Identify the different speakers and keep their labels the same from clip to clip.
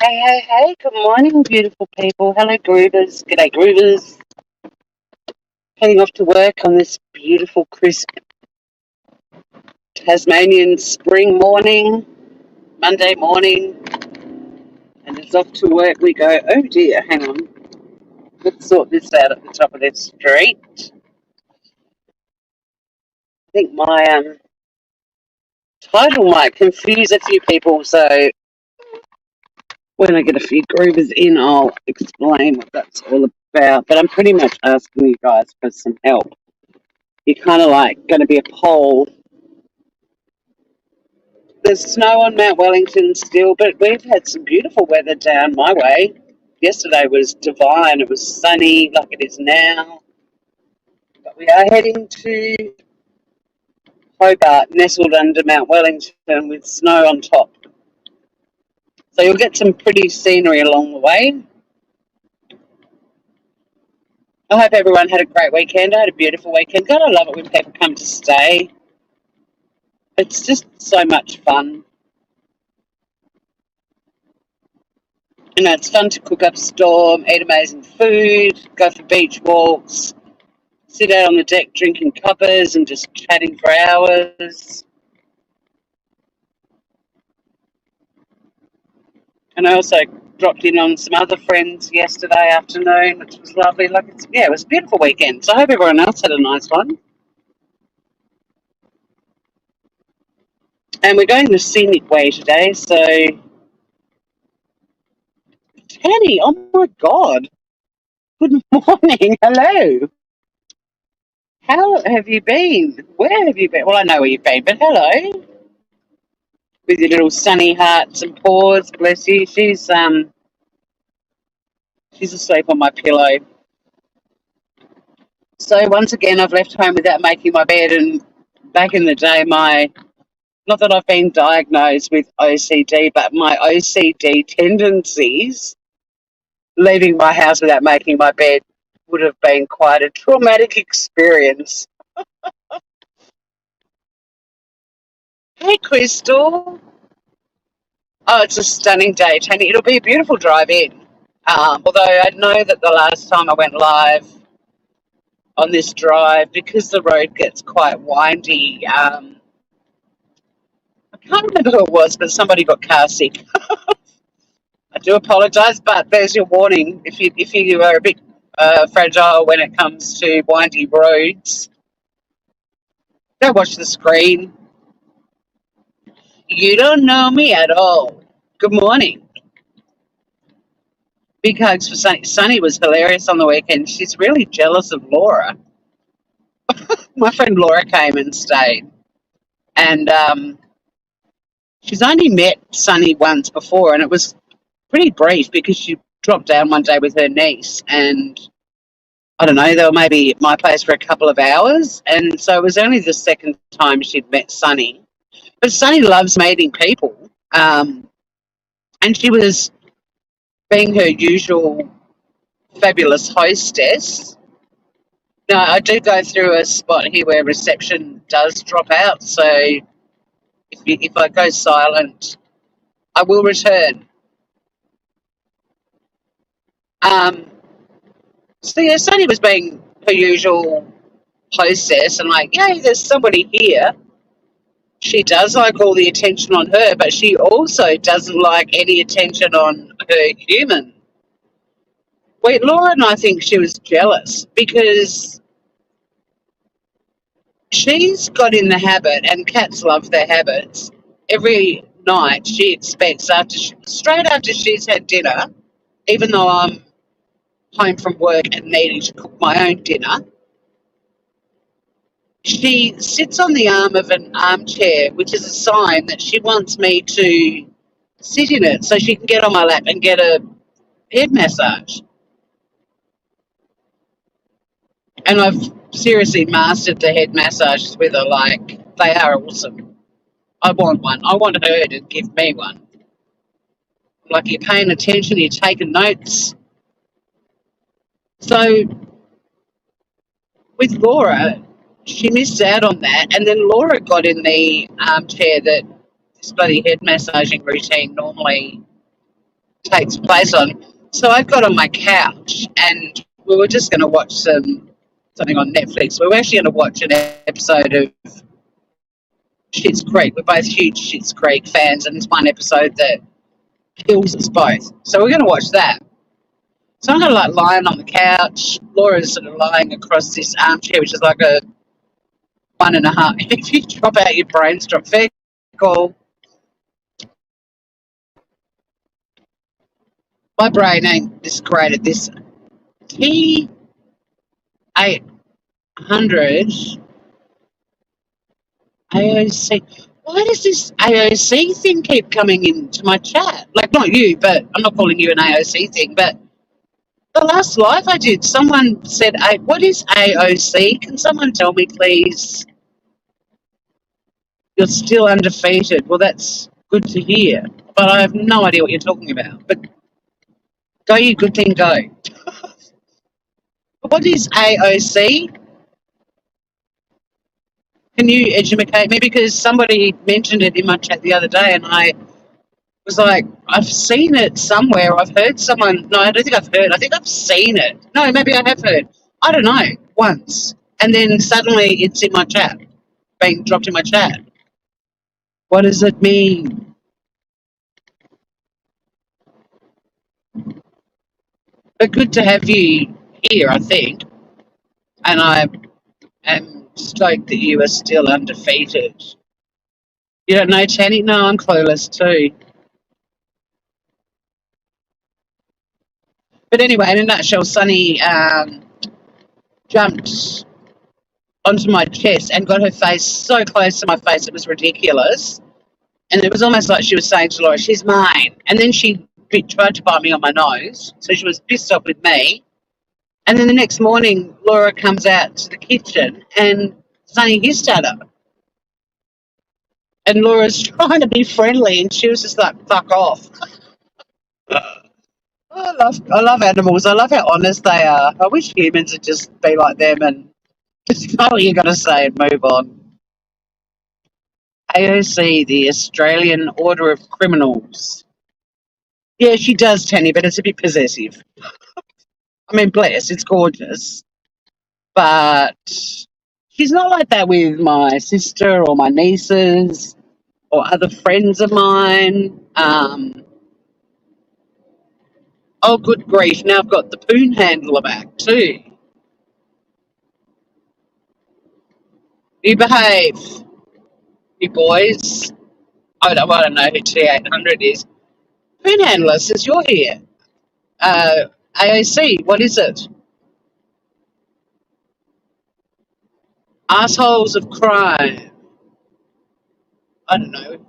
Speaker 1: Hey, good morning, beautiful people. Hello, Groovers. G'day, Groovers. Heading off to work on this beautiful, crisp Tasmanian spring morning, Monday morning, and it's off to work we go. Oh dear, hang on. Let's sort this out at the top of this street. I think my title might confuse a few people, so when I get a few Groovers in, I'll explain what that's all about. But I'm pretty much asking you guys for some help. You're kind of like going to be a poll. There's snow on Mount Wellington still, but we've had some beautiful weather down my way. Yesterday was divine. It was sunny like it is now. But we are heading to Hobart, nestled under Mount Wellington with snow on top. So you'll get some pretty scenery along the way. I hope everyone had a great weekend. I had a beautiful weekend. God, I love it when people come to stay. It's just so much fun. You know, it's fun to cook up a storm, eat amazing food, go for beach walks, sit out on the deck drinking cuppers and just chatting for hours. And I also dropped in on some other friends yesterday afternoon, which was lovely. It was a beautiful weekend. So I hope everyone else had a nice one. And we're going the scenic way today. So, Tanny, oh my God. Good morning. Hello. How have you been? Where have you been? Well, I know where you've been, but hello. With your little sunny hearts and paws, bless you. She's asleep on my pillow. So once again, I've left home without making my bed. And back in the day, not that I've been diagnosed with OCD, but my OCD tendencies, leaving my house without making my bed would have been quite a traumatic experience. Hey, Crystal. Oh, it's a stunning day, Tony. It'll be a beautiful drive in. Although I know that the last time I went live on this drive, because the road gets quite windy, I can't remember who it was, but somebody got car sick. I do apologise, but there's your warning. If you are a bit fragile when it comes to windy roads, don't watch the screen. You don't know me at all. Good morning. Big hugs for Sunny. Sunny was hilarious on the weekend. She's really jealous of Laura. My friend Laura came and stayed, and she's only met Sunny once before, and it was pretty brief because she dropped down one day with her niece, and I don't know, they were maybe at my place for a couple of hours, and so it was only the second time she'd met Sunny. But Sunny loves meeting people, and she was being her usual fabulous hostess. Now, I do go through a spot here where reception does drop out, so if I go silent, I will return. Um, so yeah, Sunny was being her usual hostess and like, yay, there's somebody here. She does like all the attention on her, but she also doesn't like any attention on her human. Wait, Laura and I think she was jealous because she's got in the habit, and cats love their habits. Every night she expects straight after she's had dinner, even though I'm home from work and needing to cook my own dinner, she sits on the arm of an armchair, which is a sign that she wants me to sit in it so she can get on my lap and get a head massage. And I've seriously mastered the head massages with her. Like, they are awesome. I want one. I want her to give me one. Like, you're paying attention, you're taking notes. So with Laura, she missed out on that. And then Laura got in the armchair that this bloody head massaging routine normally takes place on. So I got on my couch and we were just going to watch something on Netflix. We were actually going to watch an episode of Schitt's Creek. We're both huge Schitt's Creek fans, and there's one episode that kills us both. So we're going to watch that. So I'm going to like lying on the couch. Laura's sort of lying across this armchair, which is like a 1.5. If you drop out, your brains drop. Fair call. My brain ain't this great at this. T800 AOC. Why does this AOC thing keep coming into my chat? Like, not you, but I'm not calling you an AOC thing, but the last live I did, someone said, what is AOC? Can someone tell me, please? You're still undefeated. Well, that's good to hear, but I have no idea what you're talking about. But go, you good thing, go. What is AOC? Can you educate me? Because somebody mentioned it in my chat the other day, and I was like, I've seen it somewhere. I've heard someone. No, I don't think I've heard. I think I've seen it. No, maybe I have heard. I don't know. Once. And then suddenly it's in my chat, being dropped in my chat. What does it mean? But good to have you here, I think. And I am stoked that you are still undefeated. You don't know, Tanny? No, I'm clueless too. But anyway, in a nutshell, Sunny jumped onto my chest and got her face so close to my face it was ridiculous. And it was almost like she was saying to Laura, she's mine. And then she tried to bite me on my nose, so she was pissed off with me. And then the next morning, Laura comes out to the kitchen and Sunny hissed at her. And Laura's trying to be friendly and she was just like, fuck off. I love animals. I love how honest they are. I wish humans would just be like them and just know what you got to say and move on. AOC, the Australian Order of Criminals. Yeah, she does, Tanny, but it's a bit possessive. I mean, bless, it's gorgeous. But she's not like that with my sister or my nieces or other friends of mine. Oh, good grief. Now I've got the poon handler back too. You behave, you boys. I don't know who T800 is. Poon handler, since you're here. AOC, what is it? Assholes of crime. I don't know.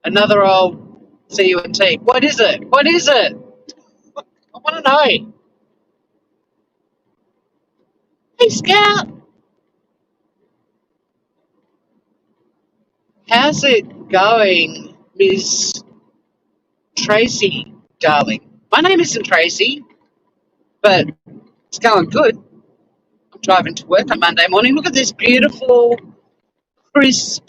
Speaker 1: Another old CUNT. What is it? What is it? I want to know. Hey, Scout. How's it going, Miss Tracy, darling? My name isn't Tracy, but it's going good. I'm driving to work on Monday morning. Look at this beautiful, crisp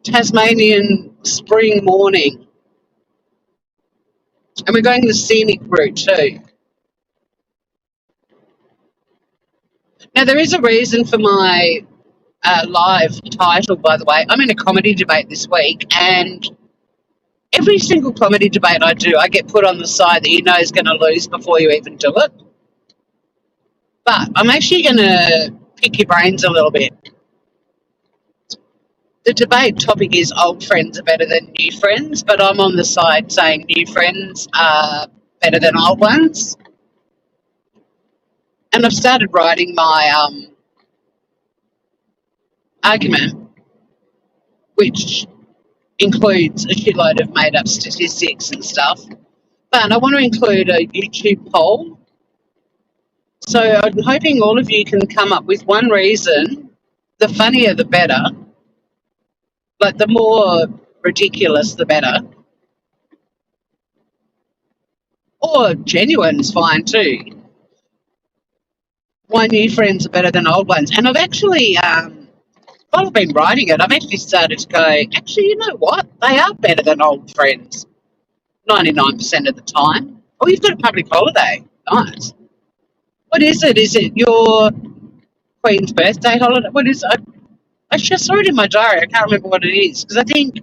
Speaker 1: Tasmanian spring morning. And we're going the scenic route too. Now, there is a reason for my live title, by the way. I'm in a comedy debate this week, and every single comedy debate I do, I get put on the side that you know is going to lose before you even do it. But I'm actually going to pick your brains a little bit. The debate topic is old friends are better than new friends, but I'm on the side saying new friends are better than old ones. And I've started writing my argument, which includes a shitload of made-up statistics and stuff. But I want to include a YouTube poll. So I'm hoping all of you can come up with one reason, the funnier the better, like the more ridiculous the better, or genuine is fine too. Why new friends are better than old ones. And I've actually, while I've been writing it, I've actually started to go, actually, you know what? They are better than old friends. 99% of the time. Oh, you've got a public holiday. Nice. What is it? Is it your Queen's birthday holiday? What is it? I just saw it in my diary. I can't remember what it is because I think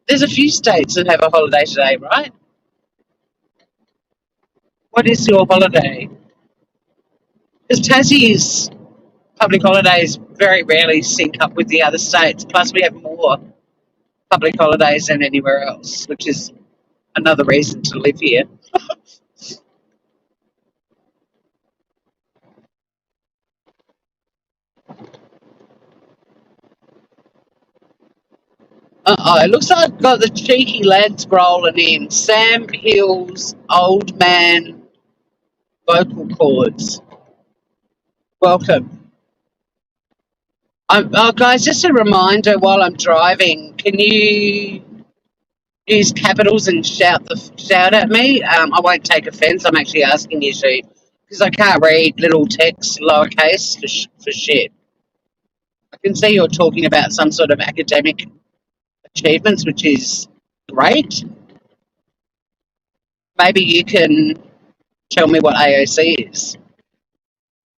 Speaker 1: there's a few states that have a holiday today, right? What is your holiday? Because Tassie's public holidays very rarely sync up with the other states. Plus, we have more public holidays than anywhere else, which is another reason to live here. It looks like I've got the cheeky lads rolling in. Sam Hill's Old Man vocal cords. Welcome. Guys, just a reminder while I'm driving, can you use capitals and shout at me? I won't take offence. I'm actually asking you to, because I can't read little text lowercase for shit. I can see you're talking about some sort of academic achievements, which is great. Maybe you can tell me what AOC is,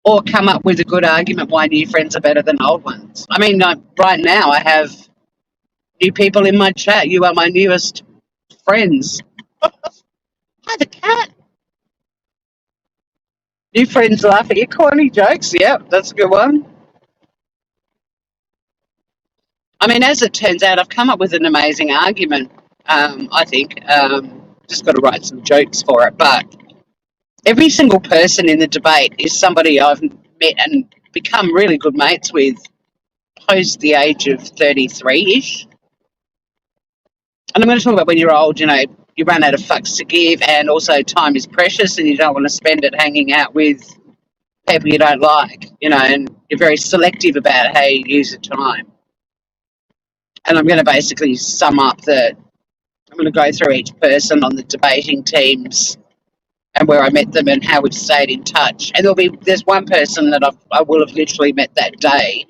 Speaker 1: or come up with a good argument why new friends are better than old ones. I mean, right now I have new people in my chat. You are my newest friends. Hi, the cat. New friends laugh at your corny jokes. Yep, that's a good one. I mean, as it turns out, I've come up with an amazing argument. I think just got to write some jokes for it. But every single person in the debate is somebody I've met and become really good mates with post the age of 33-ish. And I'm going to talk about when you're old, you run out of fucks to give, and also time is precious and you don't want to spend it hanging out with people you don't like, and you're very selective about how you use your time. And I'm going to basically sum up I'm going to go through each person on the debating teams and where I met them and how we've stayed in touch. And there's one person that I will have literally met that day.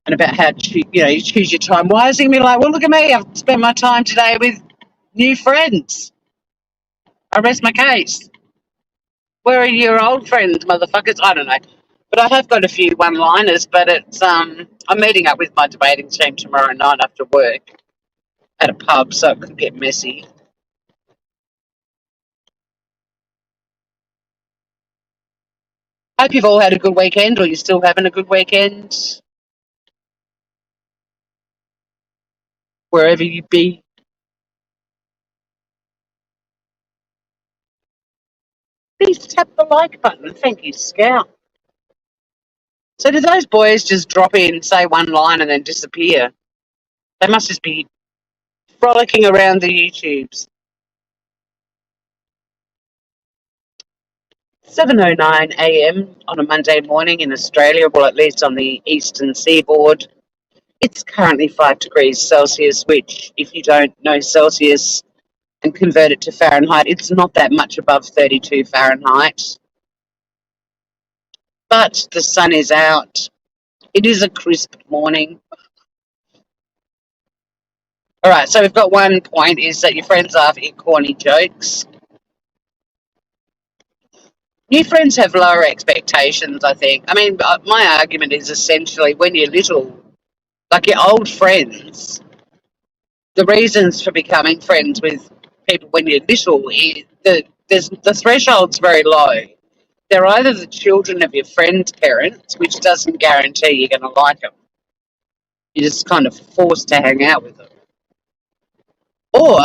Speaker 1: And about how you choose your time wisely. And be like, well, look at me, I've spent my time today with new friends. I rest my case. Where are your old friends, motherfuckers? I don't know. But I have got a few one-liners, but I'm meeting up with my debating team tomorrow night after work at a pub, so it could get messy. Hope you've all had a good weekend, or you're still having a good weekend, wherever you be. Please tap the like button. Thank you, Scout. So do those boys just drop in, say one line, and then disappear? They must just be frolicking around the YouTubes. 7:09 a.m. on a Monday morning in Australia, well, at least on the eastern seaboard. It's currently 5 degrees Celsius, which, if you don't know Celsius and convert it to Fahrenheit, it's not that much above 32 Fahrenheit. But the sun is out. It is a crisp morning. All right, so we've got one point is that your friends laugh at your corny jokes. New friends have lower expectations, I think. I mean, my argument is essentially when you're little, like your old friends, the reasons for becoming friends with people when you're little is the threshold's very low. They're either the children of your friend's parents, which doesn't guarantee you're going to like them. You're just kind of forced to hang out with them. Or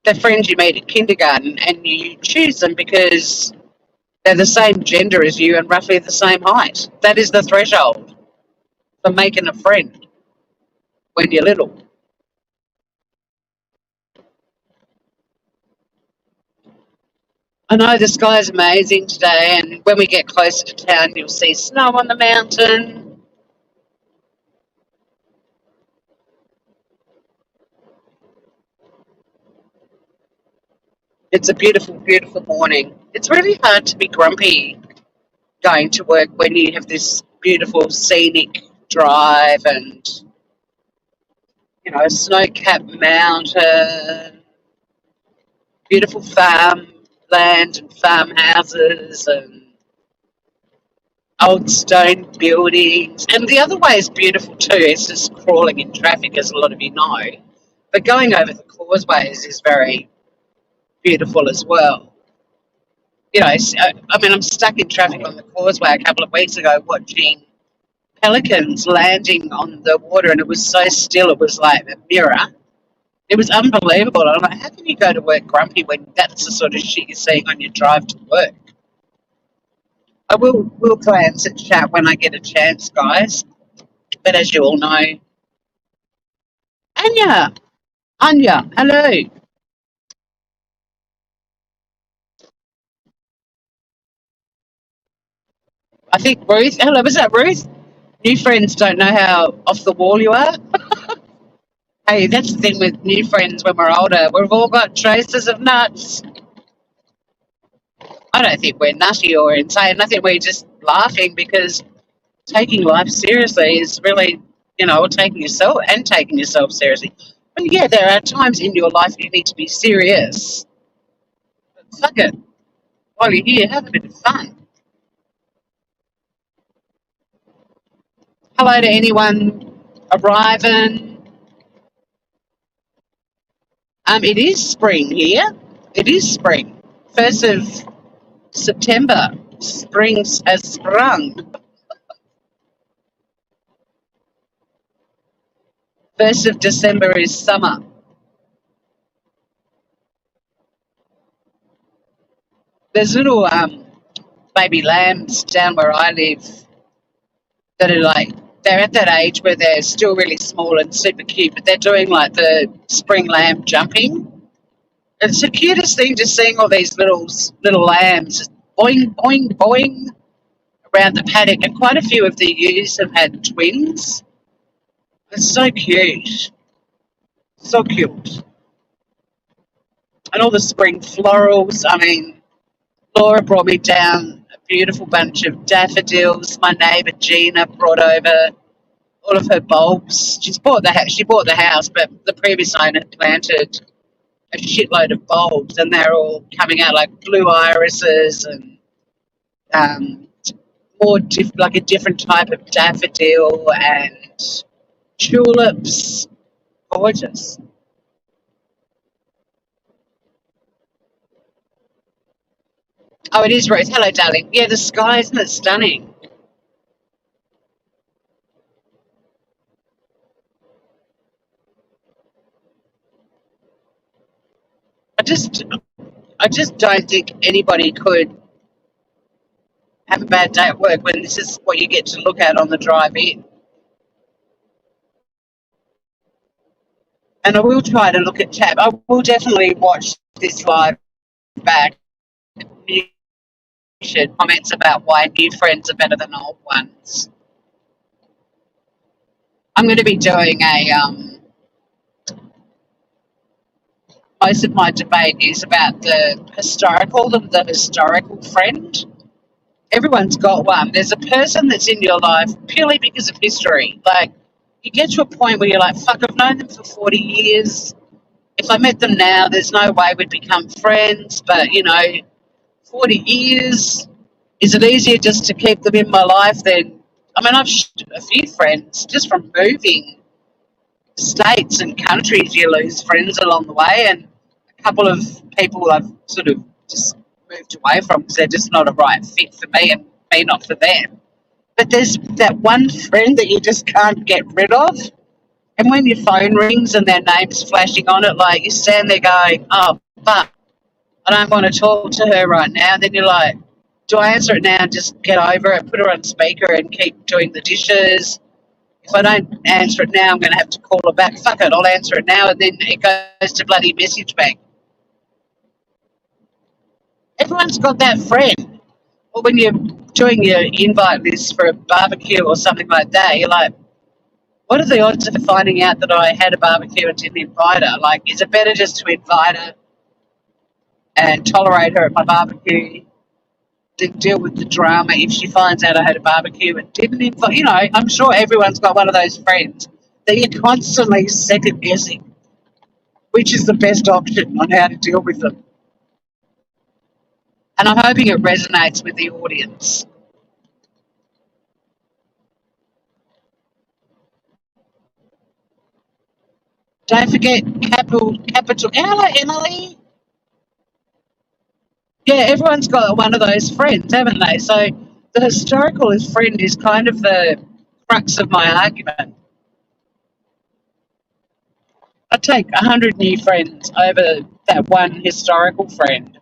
Speaker 1: the friends you meet at kindergarten and you choose them because they're the same gender as you and roughly the same height. That is the threshold for making a friend when you're little. I know the sky's amazing today, and when we get closer to town, you'll see snow on the mountain. It's a beautiful, beautiful morning. It's really hard to be grumpy going to work when you have this beautiful scenic drive and a snow-capped mountain, beautiful farmland and farmhouses and old stone buildings. And the other way is beautiful too. It's just crawling in traffic, as a lot of you know. But going over the causeways is very beautiful as well. I mean, I'm stuck in traffic on the causeway a couple of weeks ago watching pelicans landing on the water, and it was so still, it was like a mirror. It was unbelievable. I'm like, how can you go to work grumpy when that's the sort of shit you're seeing on your drive to work? I will glance at chat when I get a chance, guys. But as you all know, Anya, hello. I think Ruth, hello, was that Ruth? New friends don't know how off the wall you are. Hey, that's the thing with new friends when we're older. We've all got traces of nuts. I don't think we're nutty or insane. I think we're just laughing because taking life seriously is really, or taking yourself seriously. But yeah, there are times in your life you need to be serious. But fuck it. While you're here, have a bit of fun. Hello to anyone arriving. It is spring here. It is spring. 1st of September. Spring has sprung. 1st of December is summer. There's little baby lambs down where I live that are they're at that age where they're still really small and super cute, but they're doing like the spring lamb jumping. It's the cutest thing, just seeing all these little lambs just boing, boing, boing around the paddock. And quite a few of the ewes have had twins. It's so cute. So cute. And all the spring florals. I mean, Laura brought me down a beautiful bunch of daffodils. My neighbour Gina brought over all of her bulbs. She bought the house, but the previous owner planted a shitload of bulbs, and they're all coming out like blue irises and like a different type of daffodil and tulips. Gorgeous. Oh, it is Rose. Hello, darling. Yeah, the sky, isn't it stunning? I just don't think anybody could have a bad day at work when this is what you get to look at on the drive in. And I will try to look at chat. I will definitely watch this live back. You should comments about why new friends are better than old ones. I'm going to be doing most of my debate is about the historical friend. Everyone's got one. There's a person that's in your life purely because of history. Like, you get to a point where you're like, fuck, I've known them for 40 years. If I met them now, there's no way we'd become friends. But, 40 years, is it easier just to keep them in my life than... I mean, I've a few friends just from moving states and countries. You lose friends along the way, and a couple of people I've sort of just moved away from because they're just not a right fit for me and me not for them. But there's that one friend that you just can't get rid of. And when your phone rings and their name's flashing on it, like, you stand there going, oh, fuck, I don't want to talk to her right now. And then you're like, do I answer it now and just get over it, put her on speaker and keep doing the dishes? If I don't answer it now, I'm going to have to call her back. Fuck it, I'll answer it now. And then it goes to bloody message bank. Everyone's got that friend. Or when you're doing your invite list for a barbecue or something like that, you're like, what are the odds of finding out that I had a barbecue and didn't invite her? Like, is it better just to invite her and tolerate her at my barbecue than deal with the drama if she finds out I had a barbecue and didn't invite? I'm sure everyone's got one of those friends that you're constantly second guessing which is the best option on how to deal with them. And I'm hoping it resonates with the audience. Don't forget capital. Hello, Emily. Yeah, everyone's got one of those friends, haven't they? So the historical friend is kind of the crux of my argument. I take 100 new friends over that one historical friend.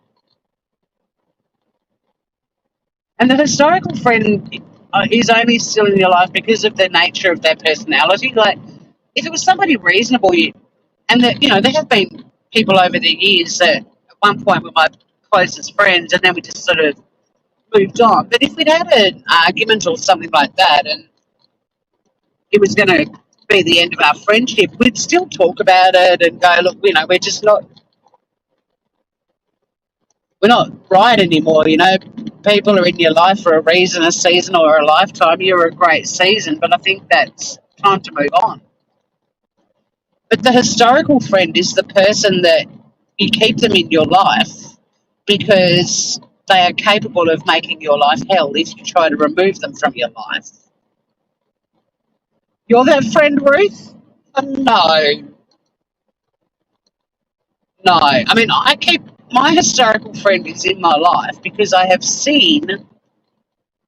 Speaker 1: And the historical friend is only still in your life because of the nature of their personality. Like, if it was somebody reasonable, and that, there have been people over the years that at one point were my closest friends, and then we just sort of moved on. But if we'd had an argument or something like that, and it was going to be the end of our friendship, we'd still talk about it and go, look, we're just not, we're not right anymore. People are in your life for a reason, a season or a lifetime. You're a great season, but I think that's time to move on. But the historical friend is the person that you keep them in your life because they are capable of making your life hell if you try to remove them from your life. You're that friend, Ruth? No. No. I mean, I keep my historical friend is in my life because I have seen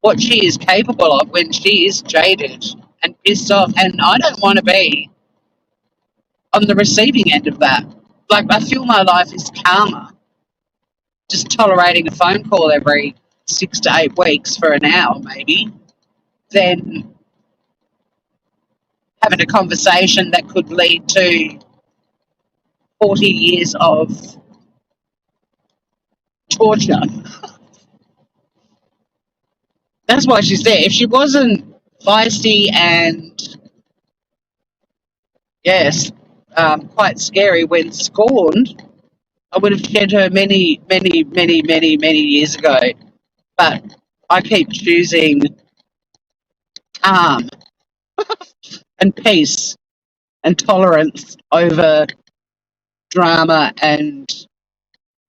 Speaker 1: what she is capable of when she is jaded and pissed off, and I don't want to be on the receiving end of that. Like, I feel my life is calmer just tolerating a phone call every 6 to 8 weeks for an hour, maybe, than having a conversation that could lead to 40 years of torture. That's why she's there. If she wasn't feisty and, yes, quite scary when scorned, I would have shed her many, many, many, many, many years ago. But I keep choosing calm and peace and tolerance over drama and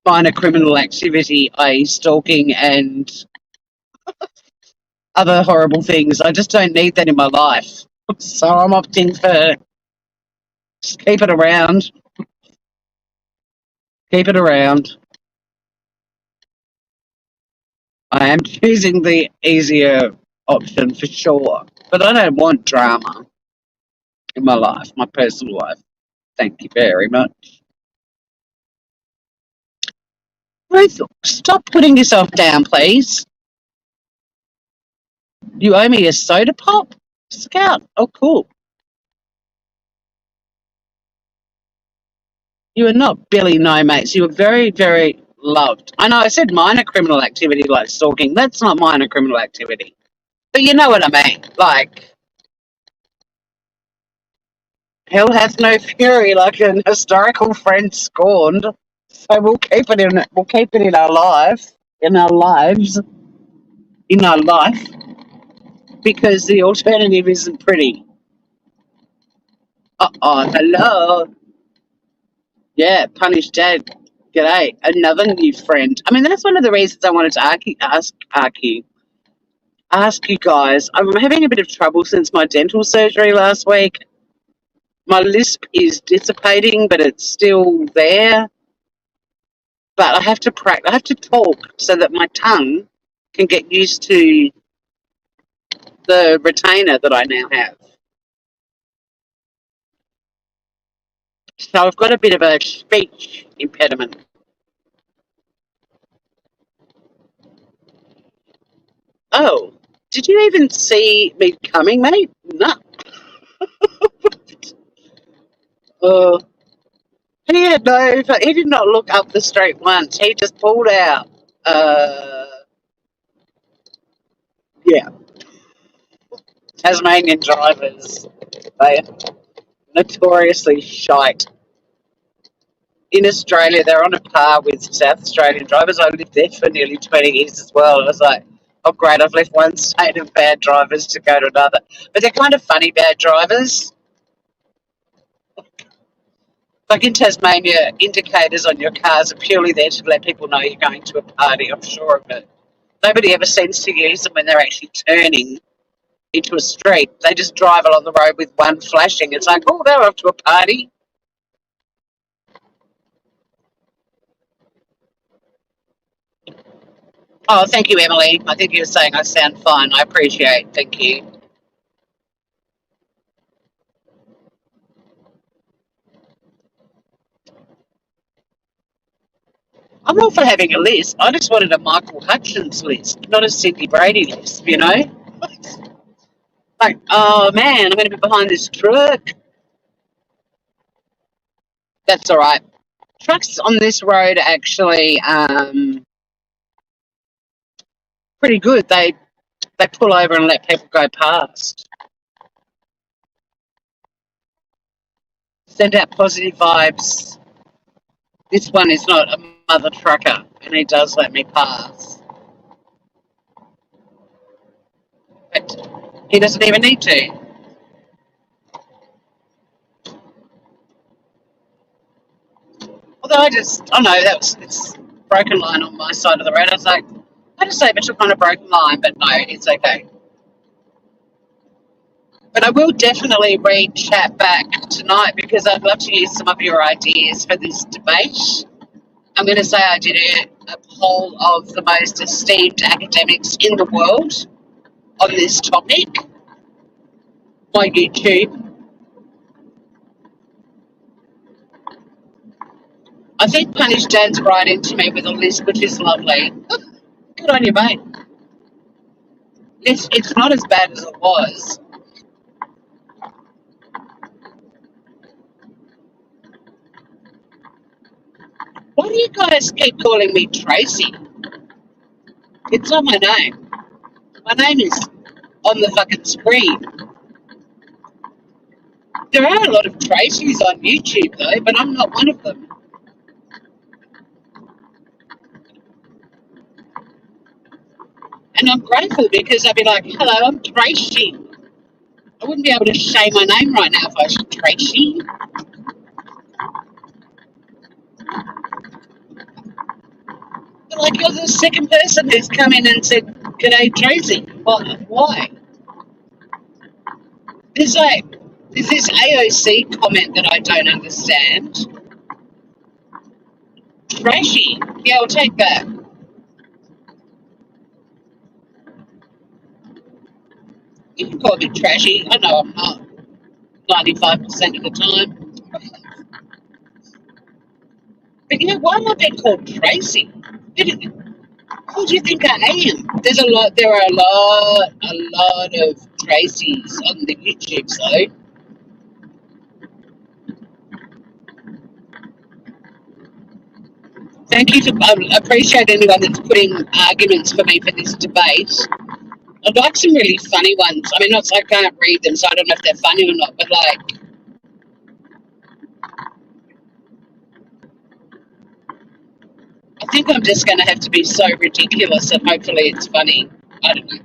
Speaker 1: minor criminal activity, i.e., stalking and other horrible things. I just don't need that in my life. So I'm opting for just keep it around. Keep it around. I am choosing the easier option for sure. But I don't want drama in my life, my personal life. Thank you very much. Ruth, stop putting yourself down, please. You owe me a soda pop? Scout. Oh, cool. You are not Billy No Mates. You were very, very loved. I know I said minor criminal activity like stalking. That's not minor criminal activity. But you know what I mean. Like, hell hath no fury like an historical friend scorned. So we'll keep it in our life, in our lives, in our life, because the alternative isn't pretty. Hello. Yeah, punish dad. G'day. Another new friend. I mean, that's one of the reasons I wanted to ask you guys. I'm having a bit of trouble since my dental surgery last week. My lisp is dissipating, but it's still there. But I have to practice. I have to talk so that my tongue can get used to the retainer that I now have. So I've got a bit of a speech impediment. Oh, did you even see me coming, mate? No. Uh, he did not look up the street once. He just pulled out. Yeah, Tasmanian drivers. They are notoriously shite. In Australia, they're on a par with South Australian drivers. I lived there for nearly 20 years as well. I was like, oh, great, I've left one state of bad drivers to go to another. But they're kind of funny bad drivers. Like in Tasmania, indicators on your cars are purely there to let people know you're going to a party, I'm sure of it. Nobody ever seems to use them when they're actually turning into a street. They just drive along the road with one flashing. It's like, oh, they're off to a party. Oh, thank you, Emily. I think you were saying I sound fine. I appreciate it. Thank you. I'm all for having a list. I just wanted a Michael Hutchins list, not a Sydney Brady list, you know? Like, oh man, I'm going to be behind this truck. That's all right. Trucks on this road are actually pretty good. They pull over and let people go past. Send out positive vibes. This one is not a mother trucker, and he does let me pass. But he doesn't even need to. Although I know it's broken line on my side of the road. I was like, I just say I took on a broken line, but no, it's okay. But I will definitely read chat back tonight because I'd love to use some of your ideas for this debate. I'm going to say I did a poll of the most esteemed academics in the world on this topic on YouTube. I think Punish Dad's right into me with a list, which is lovely. Good on you, mate. It's not as bad as it was. Why do you guys keep calling me Tracy? It's not my name. My name is on the fucking screen. There are a lot of Tracys on YouTube though, but I'm not one of them. And I'm grateful because I'd be like, hello, I'm Tracy. I wouldn't be able to say my name right now if I was Tracy. But like, you're the second person who's come in and said, g'day, Tracy. Why? There's this AOC comment that I don't understand. Trashy. Yeah, I'll take that. You can call me trashy. I know I'm not 95% of the time. But you know, why am I being called Tracy? Who do you think I am? There are a lot of Tracys on the YouTube, so thank you for appreciate anyone that's putting arguments for me for this debate. I'd like some really funny ones. I mean, I can't read them, so I don't know if they're funny or not. But like, I think I'm just going to have to be so ridiculous, and hopefully it's funny. I don't know.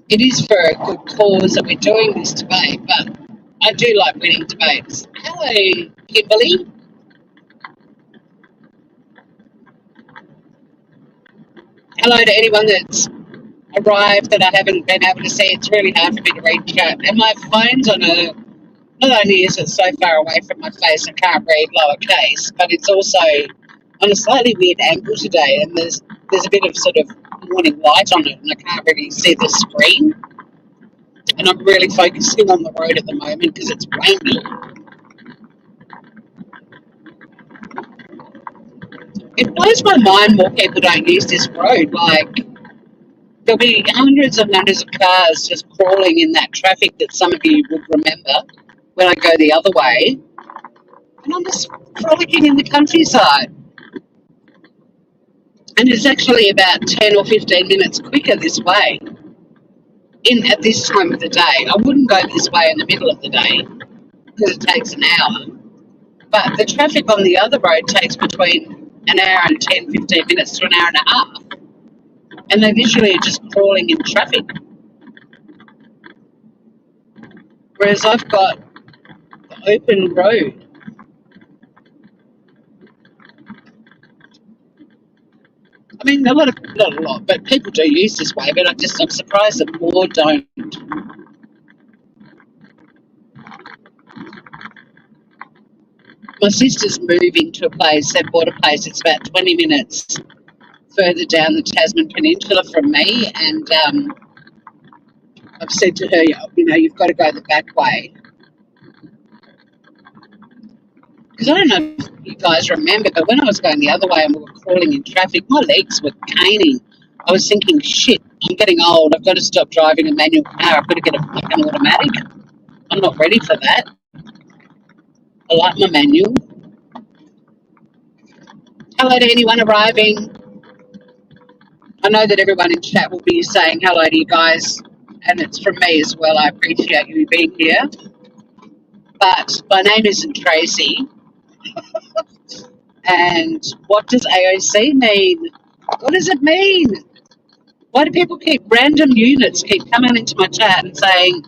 Speaker 1: It is for a good cause that we're doing this debate, but I do like winning debates. Hello, Kimberly. Hello to anyone that's arrived that I haven't been able to see. It's really hard for me to read chat. And my phone's on a, not only is it so far away from my face I can't read lowercase, but it's also on a slightly weird angle today, and there's a bit of sort of morning light on it, and I can't really see the screen. And I'm really focusing on the road at the moment because it's raining. It blows my mind more people don't use this road. Like, there'll be hundreds and hundreds of cars just crawling in that traffic that some of you would remember when I go the other way. And I'm just frolicking in the countryside. And it's actually about 10 or 15 minutes quicker this way at this time of the day. I wouldn't go this way in the middle of the day because it takes an hour. But the traffic on the other road takes between an hour and 10, 15 minutes to an hour and a half. And they literally are just crawling in traffic. Whereas I've got the open road. I mean, not a lot, but people do use this way. But I'm surprised that more don't. My sister's moving to a place. They bought a place. It's about 20 minutes further down the Tasman Peninsula from me, and I've said to her, you've got to go the back way. Because I don't know if you guys remember, but when I was going the other way and we were crawling in traffic, my legs were caning. I was thinking, shit, I'm getting old. I've got to stop driving a manual car. I've got to get a fucking automatic. I'm not ready for that. I like my manual. Hello to anyone arriving. I know that everyone in chat will be saying hello to you guys, and it's from me as well. I appreciate you being here. But my name isn't Tracy. And what does AOC mean? What does it mean? Why do people random units keep coming into my chat and saying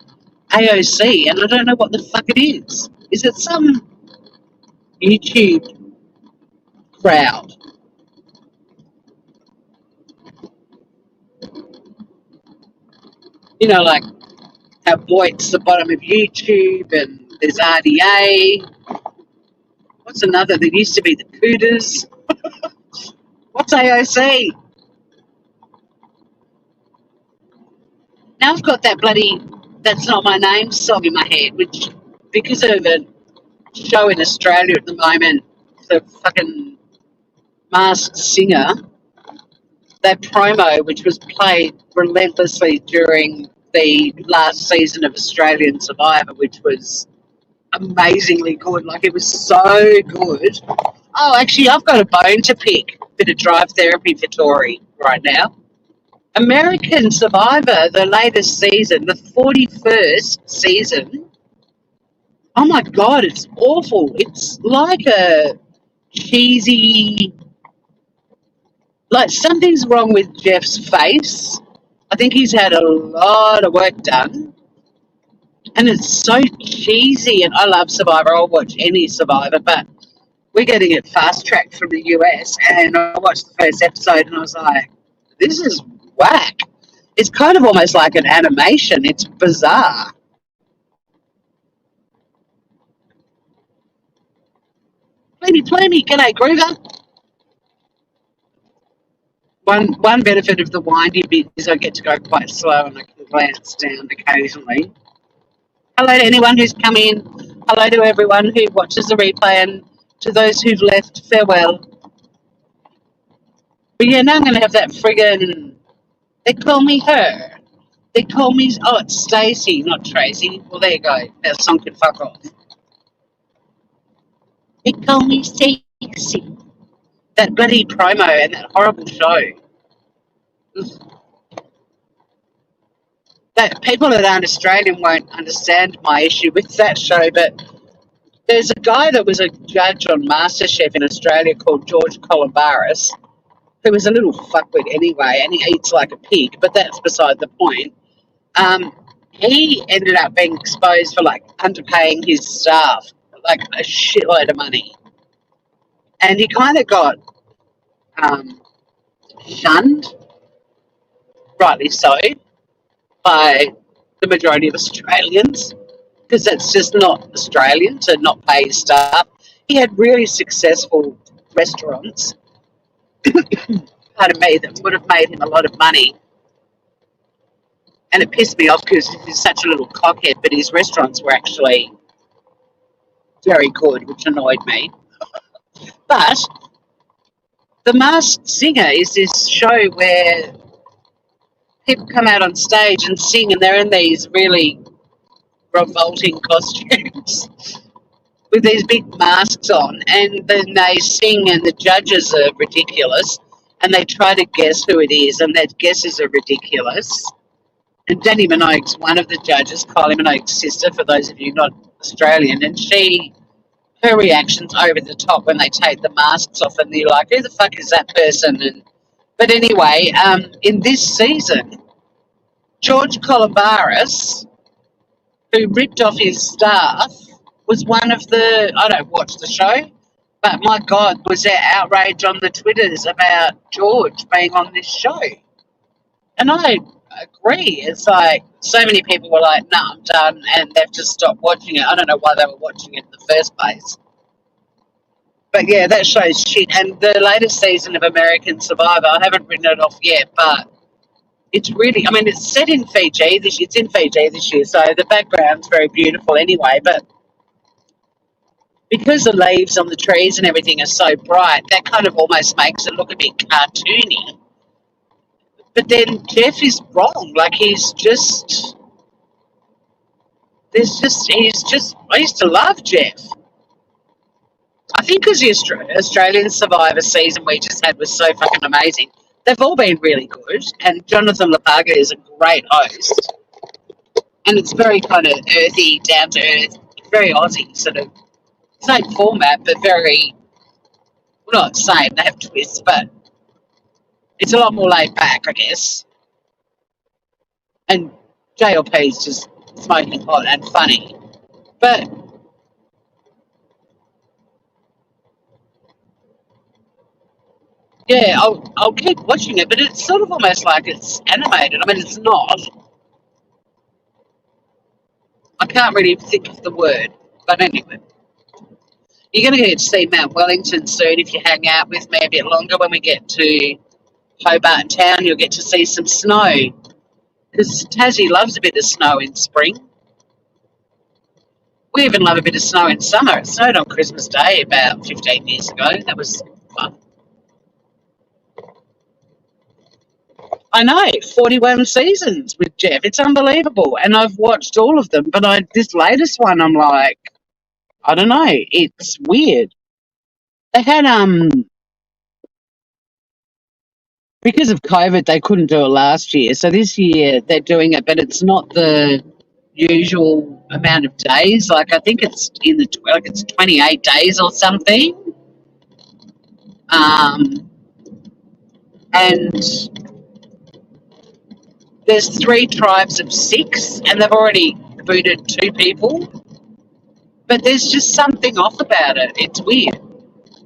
Speaker 1: AOC, and I don't know what the fuck it is? Is it some YouTube crowd? Like how Boyd's the bottom of YouTube, and there's RDA. What's another? There used to be the Cooters. What's AOC? Now I've got that bloody "That's Not My Name" song in my head, which, because of a show in Australia at the moment, the fucking Masked Singer, that promo, which was played relentlessly during the last season of Australian Survivor, which was amazingly good. Like, it was so good. Oh, actually, I've got a bone to pick. Bit of drive therapy for Tori right now. American Survivor, the latest season, the 41st season. Oh my God, it's awful. It's like a cheesy, like something's wrong with Jeff's face. I think he's had a lot of work done. And it's so cheesy, and I love Survivor. I'll watch any Survivor, but we're getting it fast-tracked from the US, and I watched the first episode, and I was like, this is whack. It's kind of almost like an animation. It's bizarre. Play me. G'day, Groover. One benefit of the windy bit is I get to go quite slow and I can glance down occasionally. Hello to anyone who's come in. Hello to everyone who watches the replay, and to those who've left, farewell. But yeah, now I'm going to have that friggin', they call me her. They call me, it's Stacey, not Tracy. Well, there you go. That song can fuck off. They call me Stacey. That bloody promo and that horrible show. That people that aren't Australian won't understand my issue with that show, but there's a guy that was a judge on MasterChef in Australia called George Colabaris, who was a little fuckwit anyway, and he eats like a pig, but that's beside the point. He ended up being exposed for like underpaying his staff, like a shitload of money. And he kind of got shunned, rightly so, by the majority of Australians, because that's just not Australian to not pay his staff. He had really successful restaurants, pardon me, that would have made him a lot of money. And it pissed me off because he's such a little cockhead, but his restaurants were actually very good, which annoyed me. But The Masked Singer is this show where people come out on stage and sing, and they're in these really revolting costumes with these big masks on, and then they sing, and the judges are ridiculous, and they try to guess who it is, and their guesses are ridiculous. And Danny Minogue's one of the judges, Kylie Minogue's sister, for those of you not Australian, and her reaction's over the top when they take the masks off, and they're like, who the fuck is that person? But anyway, in this season, George Colabaris, who ripped off his staff, was one of the. I don't watch the show, but my God, was there outrage on the Twitters about George being on this show? And I agree. It's like so many people were like, "No, I'm done," and they've just stopped watching it. I don't know why they were watching it in the first place. But yeah, that show's shit. And the latest season of American Survivor, I haven't written it off yet, but it's really, I mean, it's set in Fiji. It's in Fiji this year, so the background's very beautiful anyway. But because the leaves on the trees and everything are so bright, that kind of almost makes it look a bit cartoony. But then Jeff is wrong. Like I used to love Jeff. I think because the Australian Survivor season we just had was so fucking amazing. They've all been really good, and Jonathan Lapaga is a great host. And it's very kind of earthy, down to earth, very Aussie sort of same format, but very, well, not the same. They have twists, but it's a lot more laid back, I guess. And JLP is just smoking hot and funny. But yeah, I'll keep watching it, but it's sort of almost like it's animated. I mean, it's not. I can't really think of the word, but anyway. You're going to get to see Mount Wellington soon if you hang out with me a bit longer. When we get to Hobart Town, you'll get to see some snow because Tassie loves a bit of snow in spring. We even love a bit of snow in summer. It snowed on Christmas Day about 15 years ago. That was fun. I know, 41 seasons with Jeff. It's unbelievable. And I've watched all of them, but this latest one, I'm like, I don't know. It's weird. They had because of COVID, they couldn't do it last year. So this year they're doing it, but it's not the usual amount of days. Like I think it's it's 28 days or something. Um, and there's 3 tribes of 6, and they've already booted 2 people. But there's just something off about it. It's weird.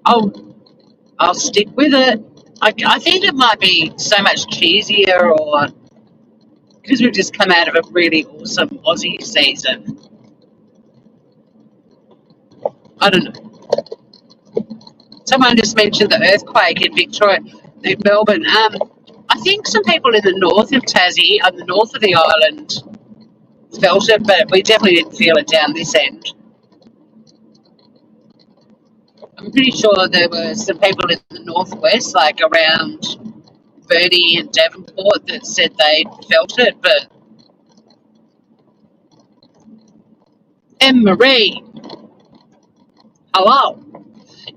Speaker 1: I'll I'll stick with it. I think it might be so much cheesier, or because we've just come out of a really awesome Aussie season. I don't know. Someone just mentioned the earthquake in Victoria, in Melbourne. I think some people in the north of Tassie, on the north of the island, felt it, but we definitely didn't feel it down this end. I'm pretty sure there were some people in the northwest, like around Burnie and Devonport, that said they felt it, but Marie, hello.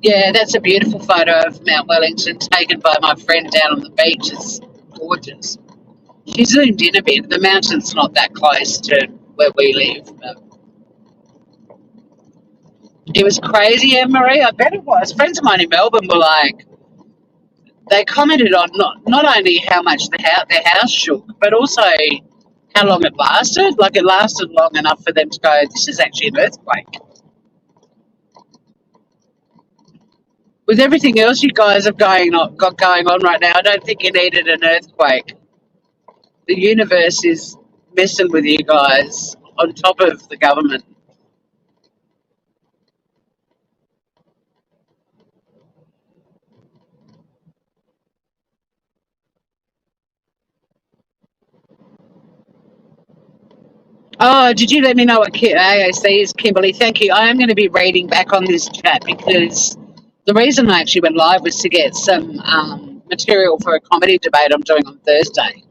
Speaker 1: Yeah, that's a beautiful photo of Mount Wellington taken by my friend down on the beach. It's gorgeous. She zoomed in a bit. The mountain's not that close to where we live, but it was crazy, Anne Marie. I bet it was. Friends of mine in Melbourne were like, they commented on not only how much their house shook, but also how long it lasted. Like it lasted long enough for them to go, this is actually an earthquake. With everything else you guys have got going on right now, I don't think you needed an earthquake. The universe is messing with you guys on top of the government. Oh, did you let me know what AOC is, Kimberly? Thank you. I am going to be reading back on this chat because the reason I actually went live was to get some material for a comedy debate I'm doing on Thursday.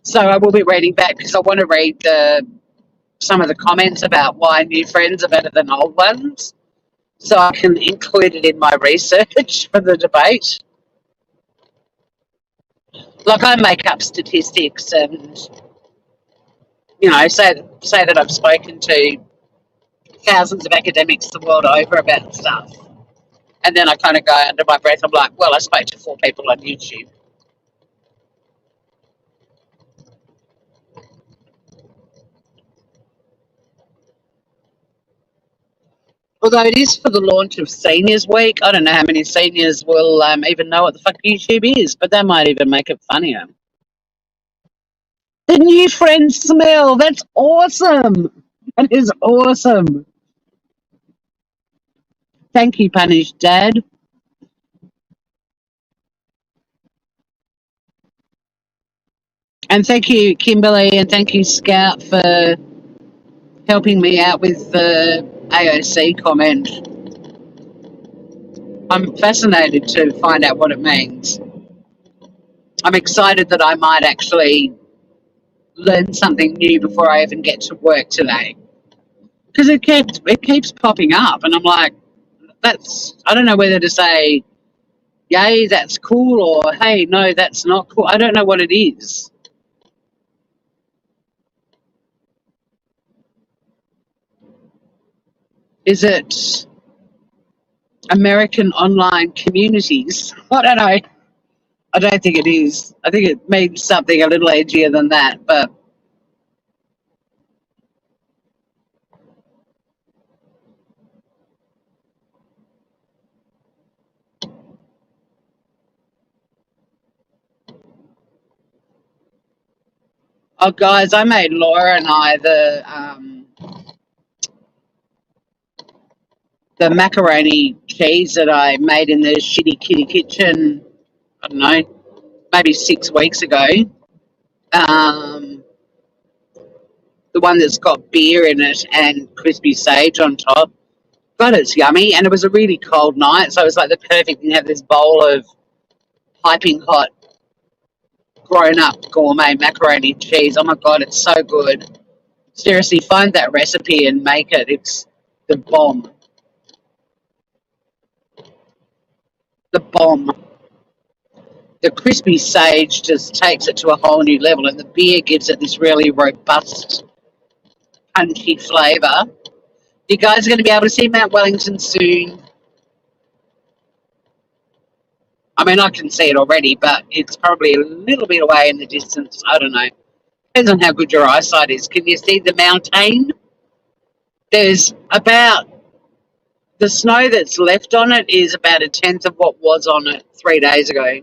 Speaker 1: So I will be reading back because I want to read some of the comments about why new friends are better than old ones, so I can include it in my research for the debate. Like I make up statistics and say that I've spoken to thousands of academics the world over about stuff. And then I kind of go under my breath, I'm like, well, I spoke to 4 people on YouTube. Although it is for the launch of Seniors Week, I don't know how many seniors will even know what the fuck YouTube is, but that might even make it funnier. The new friend smell. That's awesome. That is awesome. Thank you, Punished Dad. And thank you, Kimberly, and thank you, Scout, for helping me out with the AOC comment. I'm fascinated to find out what it means. I'm excited that I might actually learn something new before I even get to work today. Because it keeps popping up, and I'm like, I don't know whether to say, yay, that's cool, or hey, no, that's not cool. I don't know what it is. Is it American online communities? I don't know. I don't think it is. I think it means something a little edgier than that, but oh, guys, I made Laura and I the macaroni cheese that I made in the shitty kitty kitchen. I don't know, maybe 6 weeks ago. The one that's got beer in it and crispy sage on top. God, it's yummy, and it was a really cold night, so it was like the perfect thing to have this bowl of piping hot, grown-up gourmet macaroni cheese. Oh my God, it's so good. Seriously, find that recipe and make it. It's the bomb. The bomb. The crispy sage just takes it to a whole new level, and the beer gives it this really robust, punchy flavour. You guys are going to be able to see Mount Wellington soon. I mean, I can see it already, but it's probably a little bit away in the distance. I don't know. Depends on how good your eyesight is. Can you see the mountain? There's about the snow that's left on it is about a tenth of what was on it 3 days ago.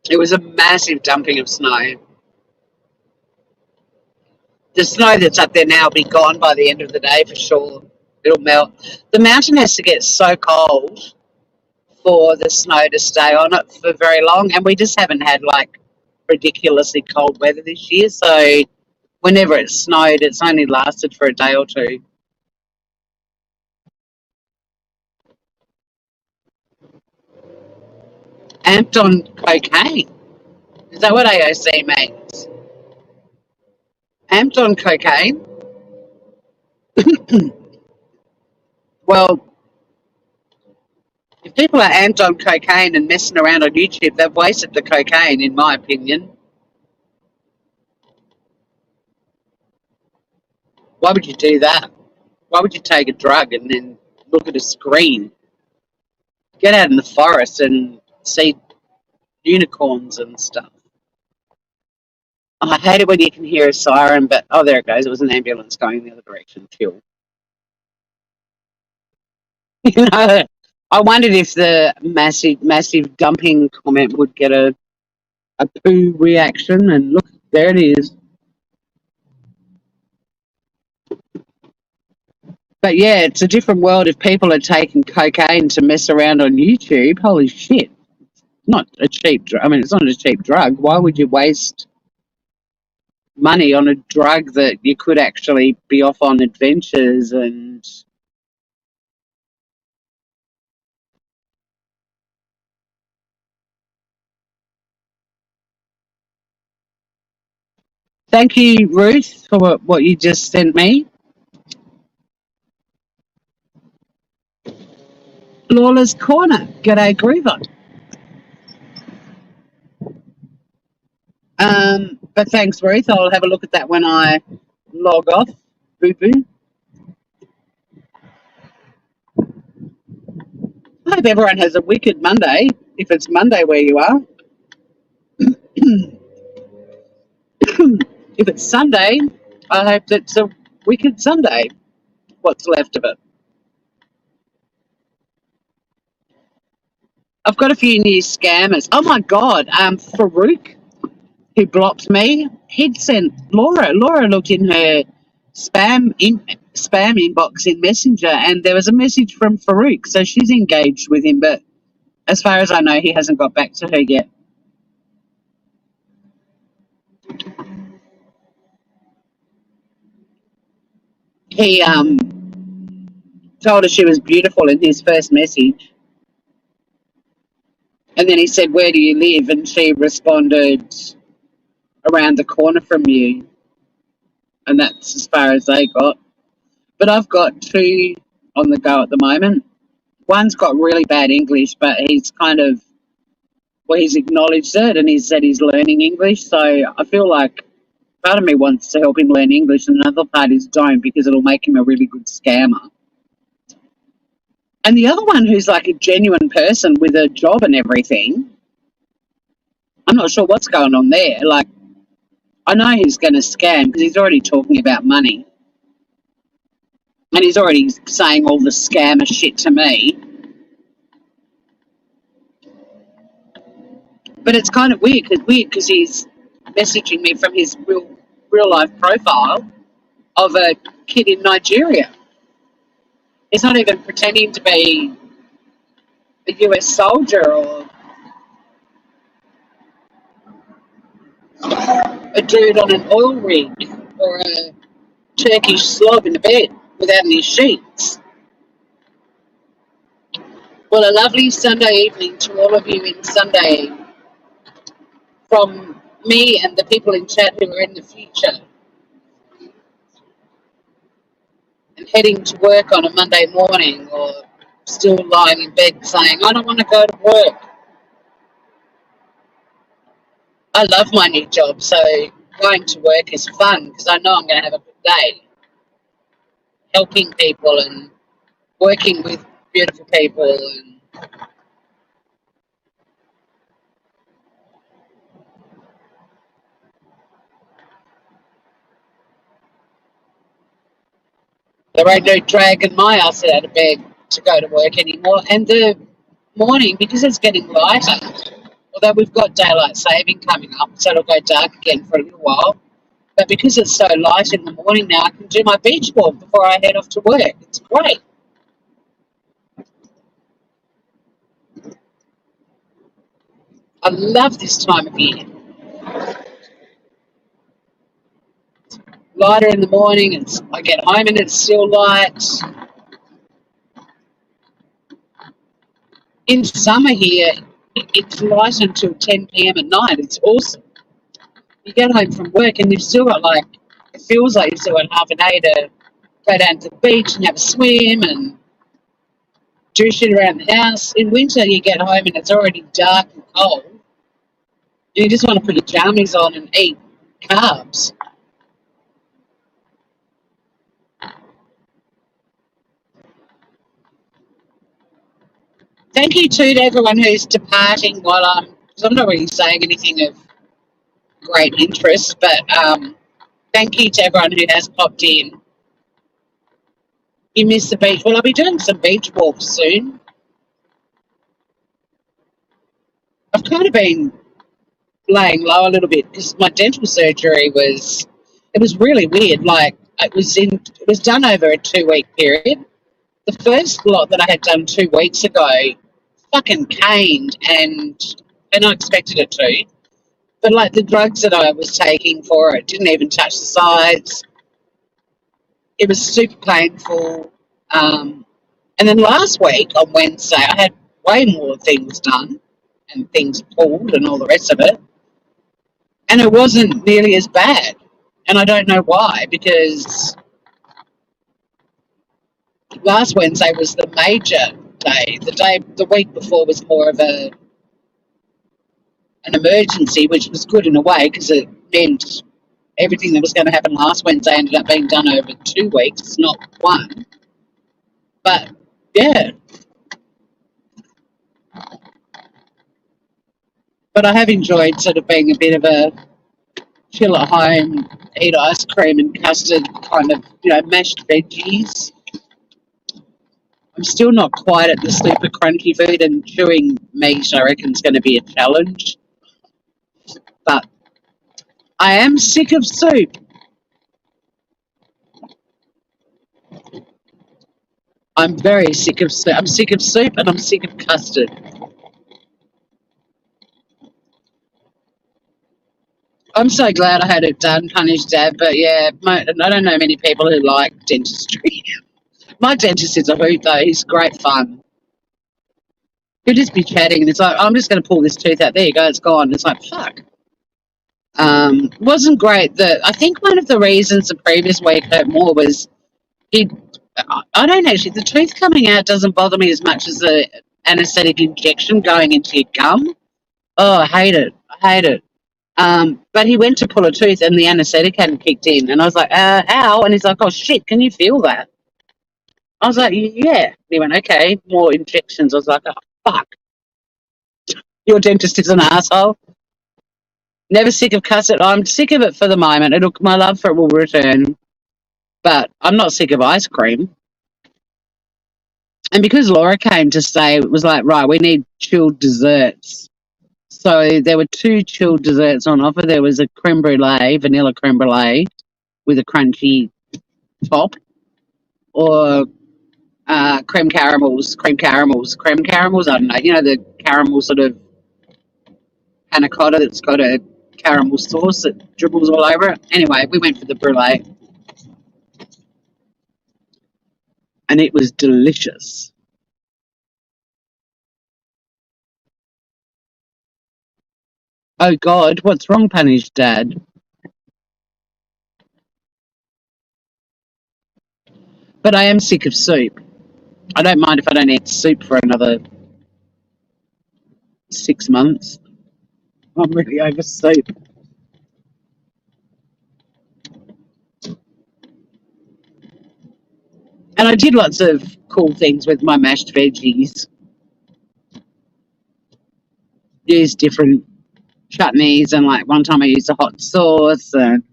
Speaker 1: It was a massive dumping of snow. The snow that's up there now will be gone by the end of the day for sure. It'll melt. The mountain has to get so cold for the snow to stay on it for very long, and we just haven't had like ridiculously cold weather this year, so whenever it snowed, it's only lasted for a day or two. Amped on cocaine. Is that what AOC means? Amped on cocaine? Well, if people are amped on cocaine and messing around on YouTube, they've wasted the cocaine, in my opinion. Why would you do that? Why would you take a drug and then look at a screen? Get out in the forest and see unicorns and stuff. Oh, I hate it when you can hear a siren, but oh, there it goes. It was an ambulance going the other direction. Chill. You know, I wondered if the massive dumping comment would get a poo reaction, and look, there it is. But yeah, it's a different world if people are taking cocaine to mess around on YouTube. Holy shit. Not a cheap drug. I mean, it's not a cheap drug. Why would you waste money on a drug that you could actually be off on adventures and... Thank you, Ruth, for what you just sent me. Lawler's Corner. G'day, Groover. But thanks, Ruth. I'll have a look at that when I log off. Boo boo. I hope everyone has a wicked Monday, if it's Monday where you are. If it's Sunday, I hope it's a wicked Sunday. what's left of it. I've got a few new scammers. Oh my God, Farouk, who blocked me, he'd sent Laura. Laura looked in her spam inbox in Messenger, and there was a message from Farouk. So she's engaged with him, but as far as I know, he hasn't got back to her yet. He told her she was beautiful in his first message, and then he said, "Where do you live?" And she responded, "Around the corner from you," and that's as far as they got. But I've got two on the go at the moment. One's got really bad English, but he's kind of, well, he's acknowledged it and he said he's learning English. So I feel like part of me wants to help him learn English, and another part is don't, because it'll make him a really good scammer. And the other one, who's like a genuine person with a job and everything, I'm not sure what's going on there. Like, I know he's going to scam because he's already talking about money. And he's already saying all the scammer shit to me. But it's kind of weird because he's messaging me from his real life profile of a kid in Nigeria. He's not even pretending to be a US soldier or a dude on an oil rig or a Turkish slob in a bed without any sheets. Well, a lovely Sunday evening to all of you in Sunday from me and the people in chat who are in the future and heading to work on a Monday morning, or still lying in bed saying, "I don't want to go to work." I love my new job, so going to work is fun because I know I'm going to have a good day helping people and working with beautiful people. And there ain't no dragging my ass out of bed to go to work anymore. And the morning, because it's getting lighter, although we've got daylight saving coming up, so it'll go dark again for a little while. But because it's so light in the morning now, I can do my beach walk before I head off to work. It's great. I love this time of year. Lighter in the morning, I get home and it's still light. In summer here, it's light until 10 p.m. at night. It's awesome. You get home from work and you've still got it feels like you've still got half a day to go down to the beach and have a swim and do shit around the house. In winter, you get home and it's already dark and cold. You just want to put your jammies on and eat carbs. Thank you too to everyone who's departing while because I'm not really saying anything of great interest, but thank you to everyone who has popped in. You missed the beach. Well, I'll be doing some beach walks soon. I've kind of been laying low a little bit because my dental surgery was really weird. Like it was done over a 2-week period. The first lot that I had done 2 weeks ago fucking caned, and I expected it to. But like the drugs that I was taking for it didn't even touch the sides. It was super painful. And then last week on Wednesday, I had way more things done and things pulled and all the rest of it. And it wasn't nearly as bad. And I don't know why, because last Wednesday was the major day. The week before was more of an emergency, which was good in a way because it meant everything that was going to happen last Wednesday ended up being done over 2 weeks, not one. But yeah. But I have enjoyed sort of being a bit of a chill at home, eat ice cream and custard, kind of, mashed veggies. I'm still not quite at the super crunchy food, and chewing meat, I reckon, is going to be a challenge. But I am sick of soup. I'm very sick of soup. I'm sick of soup and I'm sick of custard. I'm so glad I had it done, Punished Dad. But yeah, I don't know many people who like dentistry. My dentist is a hoot, though. He's great fun. He'll just be chatting, and it's like, I'm just going to pull this tooth out. There you go, it's gone. It's like, fuck. Wasn't great. I think one of the reasons the previous week hurt more was he. I don't actually. The tooth coming out doesn't bother me as much as the anaesthetic injection going into your gum. Oh, I hate it. I hate it. But he went to pull a tooth and the anaesthetic hadn't kicked in, and I was like, "Ow!" And he's like, "Oh shit, can you feel that?" I was like, "Yeah." And he went, "Okay, more injections." I was like, "Oh fuck, your dentist is an asshole." Never sick of custard. I'm sick of it for the moment. My love for it will return, but I'm not sick of ice cream. And because Laura came to stay, it was like, right, we need chilled desserts. So there were two chilled desserts on offer. There was a creme brulee, vanilla creme brulee, with a crunchy top, or creme caramels. I don't know. You know, the caramel sort of panna cotta that's got a caramel sauce that dribbles all over it. Anyway, we went for the brulee, and it was delicious. Oh God, what's wrong, Punished Dad? But I am sick of soup. I don't mind if I don't eat soup for another 6 months. I'm really over soup. And I did lots of cool things with my mashed veggies. Used different chutneys, and like one time I used a hot sauce and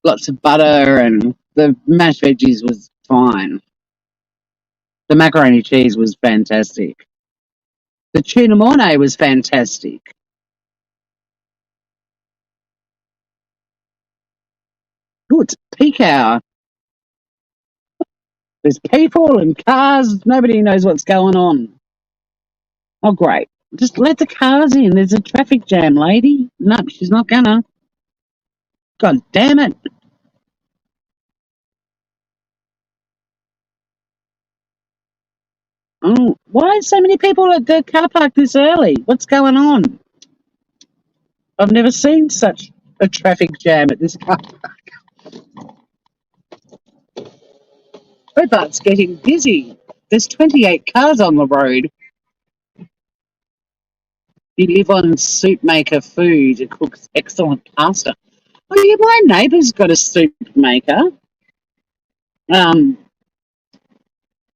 Speaker 1: lots of butter, and the mashed veggies was fine. The macaroni cheese was fantastic. The tuna mornay was fantastic. Oh, it's peak hour. There's people and cars. Nobody knows what's going on. Oh, great. Just let the cars in. There's a traffic jam, lady. No, she's not gonna. God damn it. Oh, why are so many people at the car park this early? What's going on? I've never seen such a traffic jam at this car park. Hobart's getting busy. There's 28 cars on the road. You live on Soup Maker Food. It cooks excellent pasta. Oh, yeah, my neighbour's got a soup maker. Um,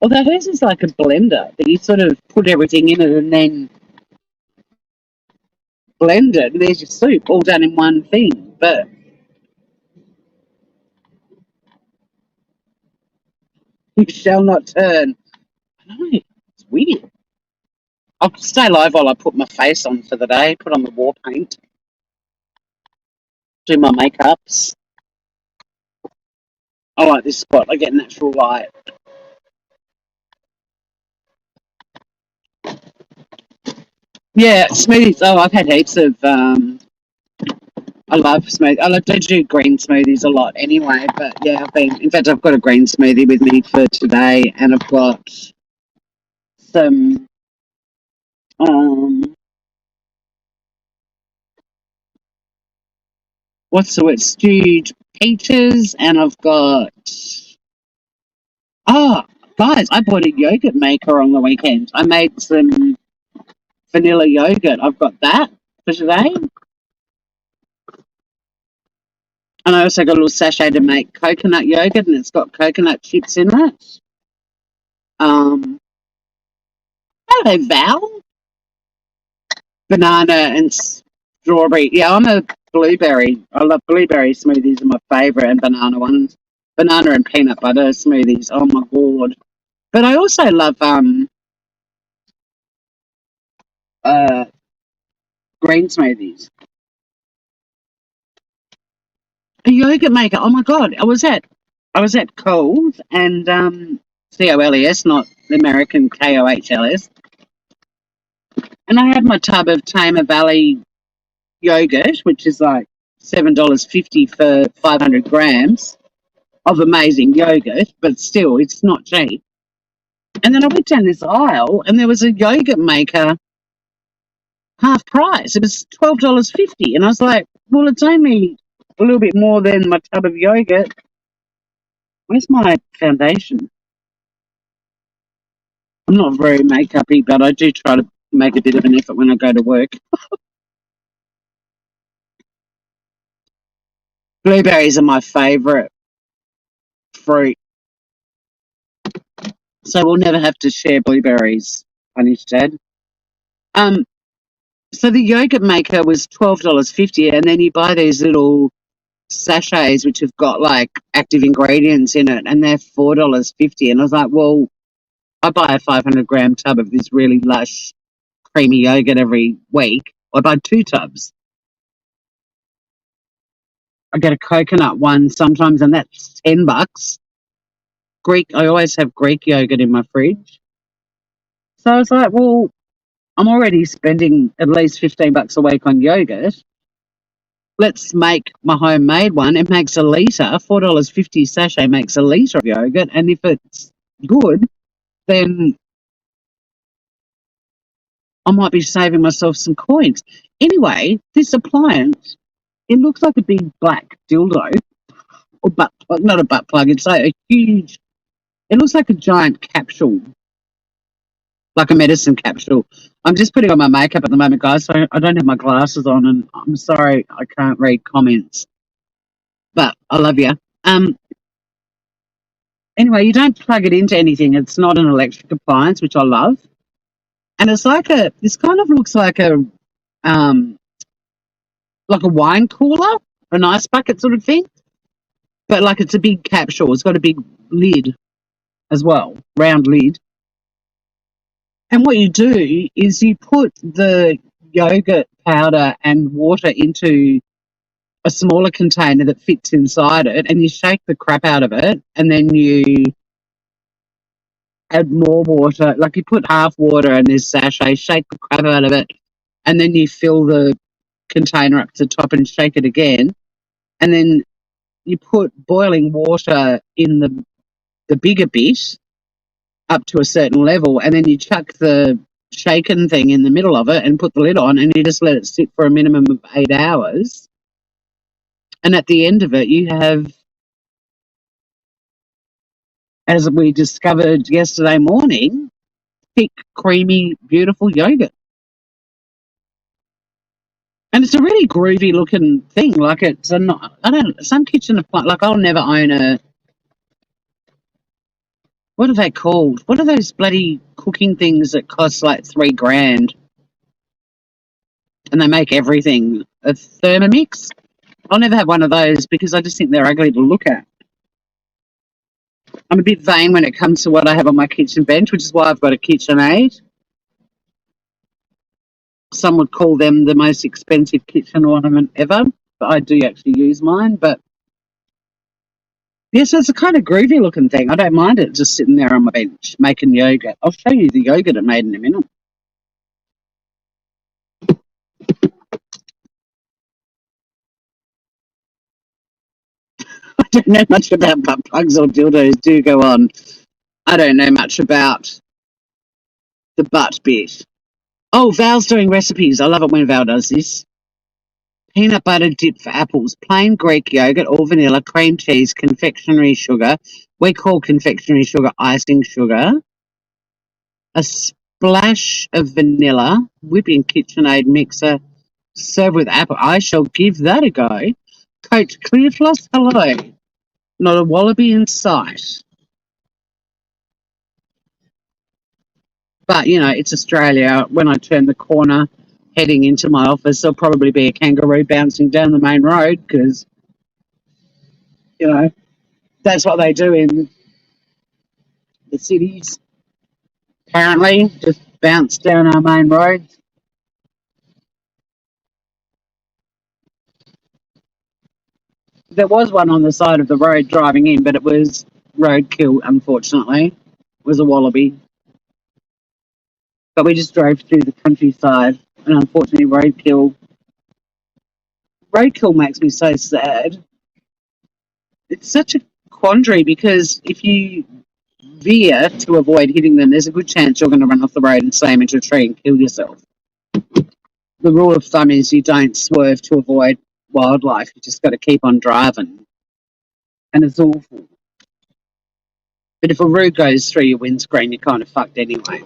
Speaker 1: Although hers is like a blender that you sort of put everything in it and then blend it. And there's your soup all done in one thing. But you shall not turn. I know, it's weird. I'll stay live while I put my face on for the day, put on the war paint, do my makeups. I like this spot. I get natural light. Yeah, smoothies. Oh, I've had heaps of. I love smoothies. I do green smoothies a lot anyway. But yeah, In fact, I've got a green smoothie with me for today, and I've got some. What's the word? Stewed peaches, and I've got. Oh, guys, I bought a yogurt maker on the weekend. I made some vanilla yogurt. I've got that for today. And I also got a little sachet to make coconut yogurt, and it's got coconut chips in it. Hello, Val. Banana and strawberry. Yeah, I'm a blueberry. I love blueberry smoothies, are my favourite, and banana ones. Banana and peanut butter smoothies. Oh my God. But I also love uh green smoothies. A yogurt maker. Oh my god! I was at Coles and COLES, not the American KOHLS, and I had my tub of Tama Valley yogurt, which is like $7.50 for 500 grams of amazing yogurt, but still, it's not cheap. And then I went down this aisle, and there was a yogurt maker half price. It was $12.50, and I was like, "Well, it's only a little bit more than my tub of yogurt. Where's my foundation?" I'm not very makeupy, but I do try to make a bit of an effort when I go to work. Blueberries are my favourite fruit, so we'll never have to share blueberries, Anish Dad. Um, so the yogurt maker was $12.50, and then you buy these little sachets which have got like active ingredients in it, and they're $4.50. And I was like, well, I buy a 500-gram tub of this really lush, creamy yogurt every week. I buy 2 tubs. I get a coconut one sometimes, and that's $10. Greek, I always have Greek yogurt in my fridge. So I was like, well, I'm already spending at least $15 a week on yogurt. Let's make my homemade one. It makes a litre. $4.50 sachet makes a litre of yogurt, and if it's good, then I might be saving myself some coins. Anyway, this appliance, it looks like a big black dildo, or butt plug, not a butt plug. It's like a huge. It looks like a giant capsule, like a medicine capsule. I'm just putting on my makeup at the moment, guys, so I don't have my glasses on, and I'm sorry I can't read comments, but I love you. Um. Anyway, you don't plug it into anything. It's not an electric appliance, which I love, and it's like a. This kind of looks um like a wine cooler, an ice bucket sort of thing, but like it's a big capsule. It's got a big lid as well, round lid. And what you do is you put the yogurt powder and water into a smaller container that fits inside it, and you shake the crap out of it, and then you add more water. Like you put half water in this sachet, shake the crap out of it, and then you fill the container up to the top and shake it again. And then you put boiling water in the bigger bit up to a certain level, and then you chuck the shaken thing in the middle of it and put the lid on, and you just let it sit for a minimum of 8 hours. And at the end of it, you have, as we discovered yesterday morning, thick, creamy, beautiful yogurt. And it's a really groovy looking thing. Like it's some kitchen appliance. Like I'll never own a. What are they called? What are those bloody cooking things that cost like $3,000? And they make everything. A Thermomix? I'll never have one of those because I just think they're ugly to look at. I'm a bit vain when it comes to what I have on my kitchen bench, which is why I've got a KitchenAid. Some would call them the most expensive kitchen ornament ever, but I do actually use mine. But yes, it's a kind of groovy looking thing. I don't mind it just sitting there on my bench making yogurt. I'll show you the yogurt it made in a minute. I don't know much about butt plugs or dildos. Do go on. I don't know much about the butt bit. Oh, Val's doing recipes. I love it when Val does this. Peanut butter dip for apples, plain Greek yogurt or vanilla, cream cheese, confectionery sugar. We call confectionery sugar icing sugar. A splash of vanilla, whipping KitchenAid mixer, serve with apple. I shall give that a go. Coach Clear Floss, hello. Not a wallaby in sight. But, you know, it's Australia. When I turn the corner heading into my office, there'll probably be a kangaroo bouncing down the main road because, you know, that's what they do in the cities. Apparently, just bounced down our main roads. There was one on the side of the road driving in, but it was roadkill, unfortunately. It was a wallaby. But we just drove through the countryside, and unfortunately, roadkill makes me so sad. It's such a quandary because if you veer to avoid hitting them, there's a good chance you're going to run off the road and slam into a tree and kill yourself. The rule of thumb is you don't swerve to avoid wildlife. You just got to keep on driving. And it's awful. But if a road goes through your windscreen, you're kind of fucked anyway.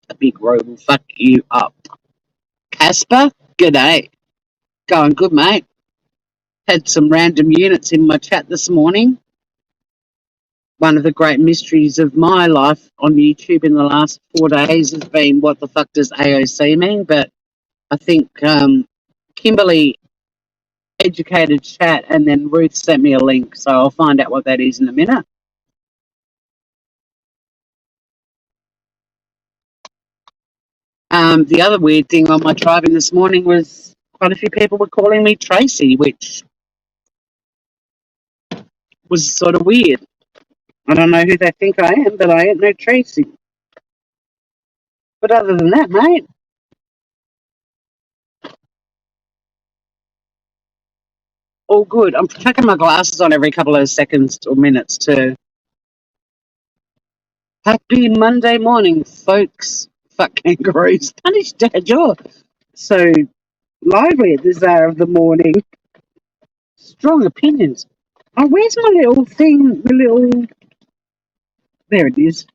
Speaker 1: A big road will fuck you up. Casper, g'day. Going good, mate. Had some random units in my chat this morning. One of the great mysteries of my life on YouTube in the last 4 days has been what the fuck does AOC mean? But I think Kimberly educated chat and then Ruth sent me a link, so I'll find out what that is in a minute. The other weird thing on my driving this morning was quite a few people were calling me Tracy, which was sort of weird. I don't know who they think I am, but I ain't no Tracy. But other than that, mate, all good. I'm chucking my glasses on every couple of seconds or minutes too. Happy Monday morning, folks. Fuck kangaroos. Punish Dad, you're so lively at this hour of the morning. Strong opinions. Oh, where's my little thing? The little... There it is.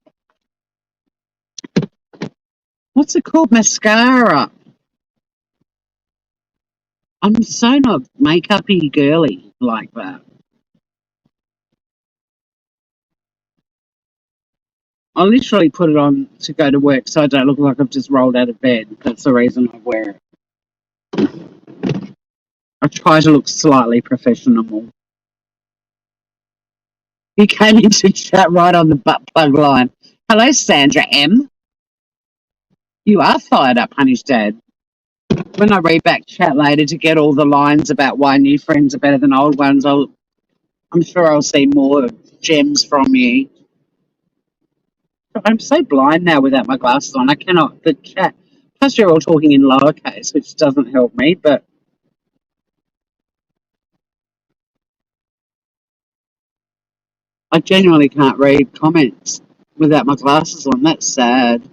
Speaker 1: What's it called? Mascara. I'm so not make-up-y girly like that. I literally put it on to go to work so I don't look like I've just rolled out of bed. That's the reason I wear it. I try to look slightly professional. He came into chat right on the butt plug line. Hello, Sandra M. You are fired up, honey's dad. When I read back chat later to get all the lines about why new friends are better than old ones, I'm sure I'll see more gems from you. I'm so blind now without my glasses on. I cannot. The chat. Plus, you're all talking in lowercase, which doesn't help me, but I genuinely can't read comments without my glasses on. That's sad.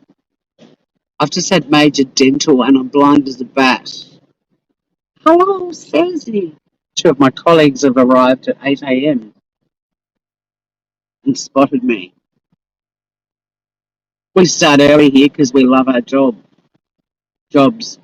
Speaker 1: I've just had major dental and I'm blind as a bat. Hello, Susie. Two of my colleagues have arrived at 8 a.m. and spotted me. We start early here because we love our jobs.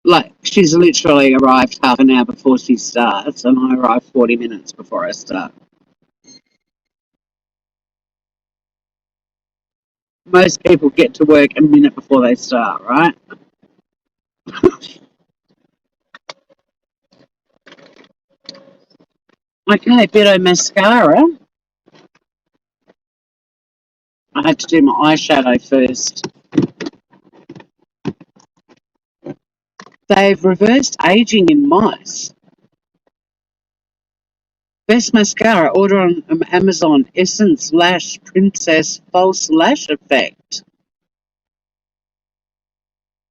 Speaker 1: Like, she's literally arrived half an hour before she starts, and I arrive 40 minutes before I start. Most people get to work a minute before they start, right? Okay, bit of mascara. I had to do my eyeshadow first. They've reversed aging in mice. Best mascara, order on Amazon, Essence Lash Princess False Lash Effect.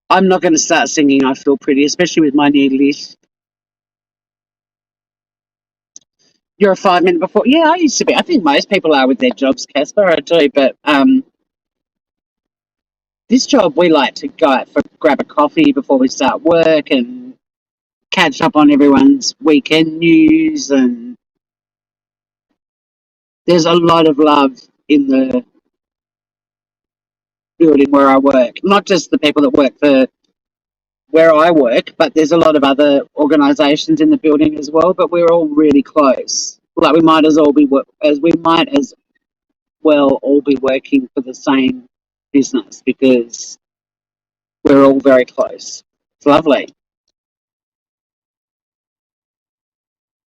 Speaker 1: I'm not going to start singing I Feel Pretty, especially with my new list. You're a 5 minute before. Yeah, I used to be. I think most people are with their jobs, Casper. I do, but this job we like to go out for grab a coffee before we start work and catch up on everyone's weekend news, and there's a lot of love in the building where I work. Not just the people that work for where I work, but there's a lot of other organisations in the building as well. But we're all really close. Like we might as well all be working for the same business because we're all very close. It's lovely.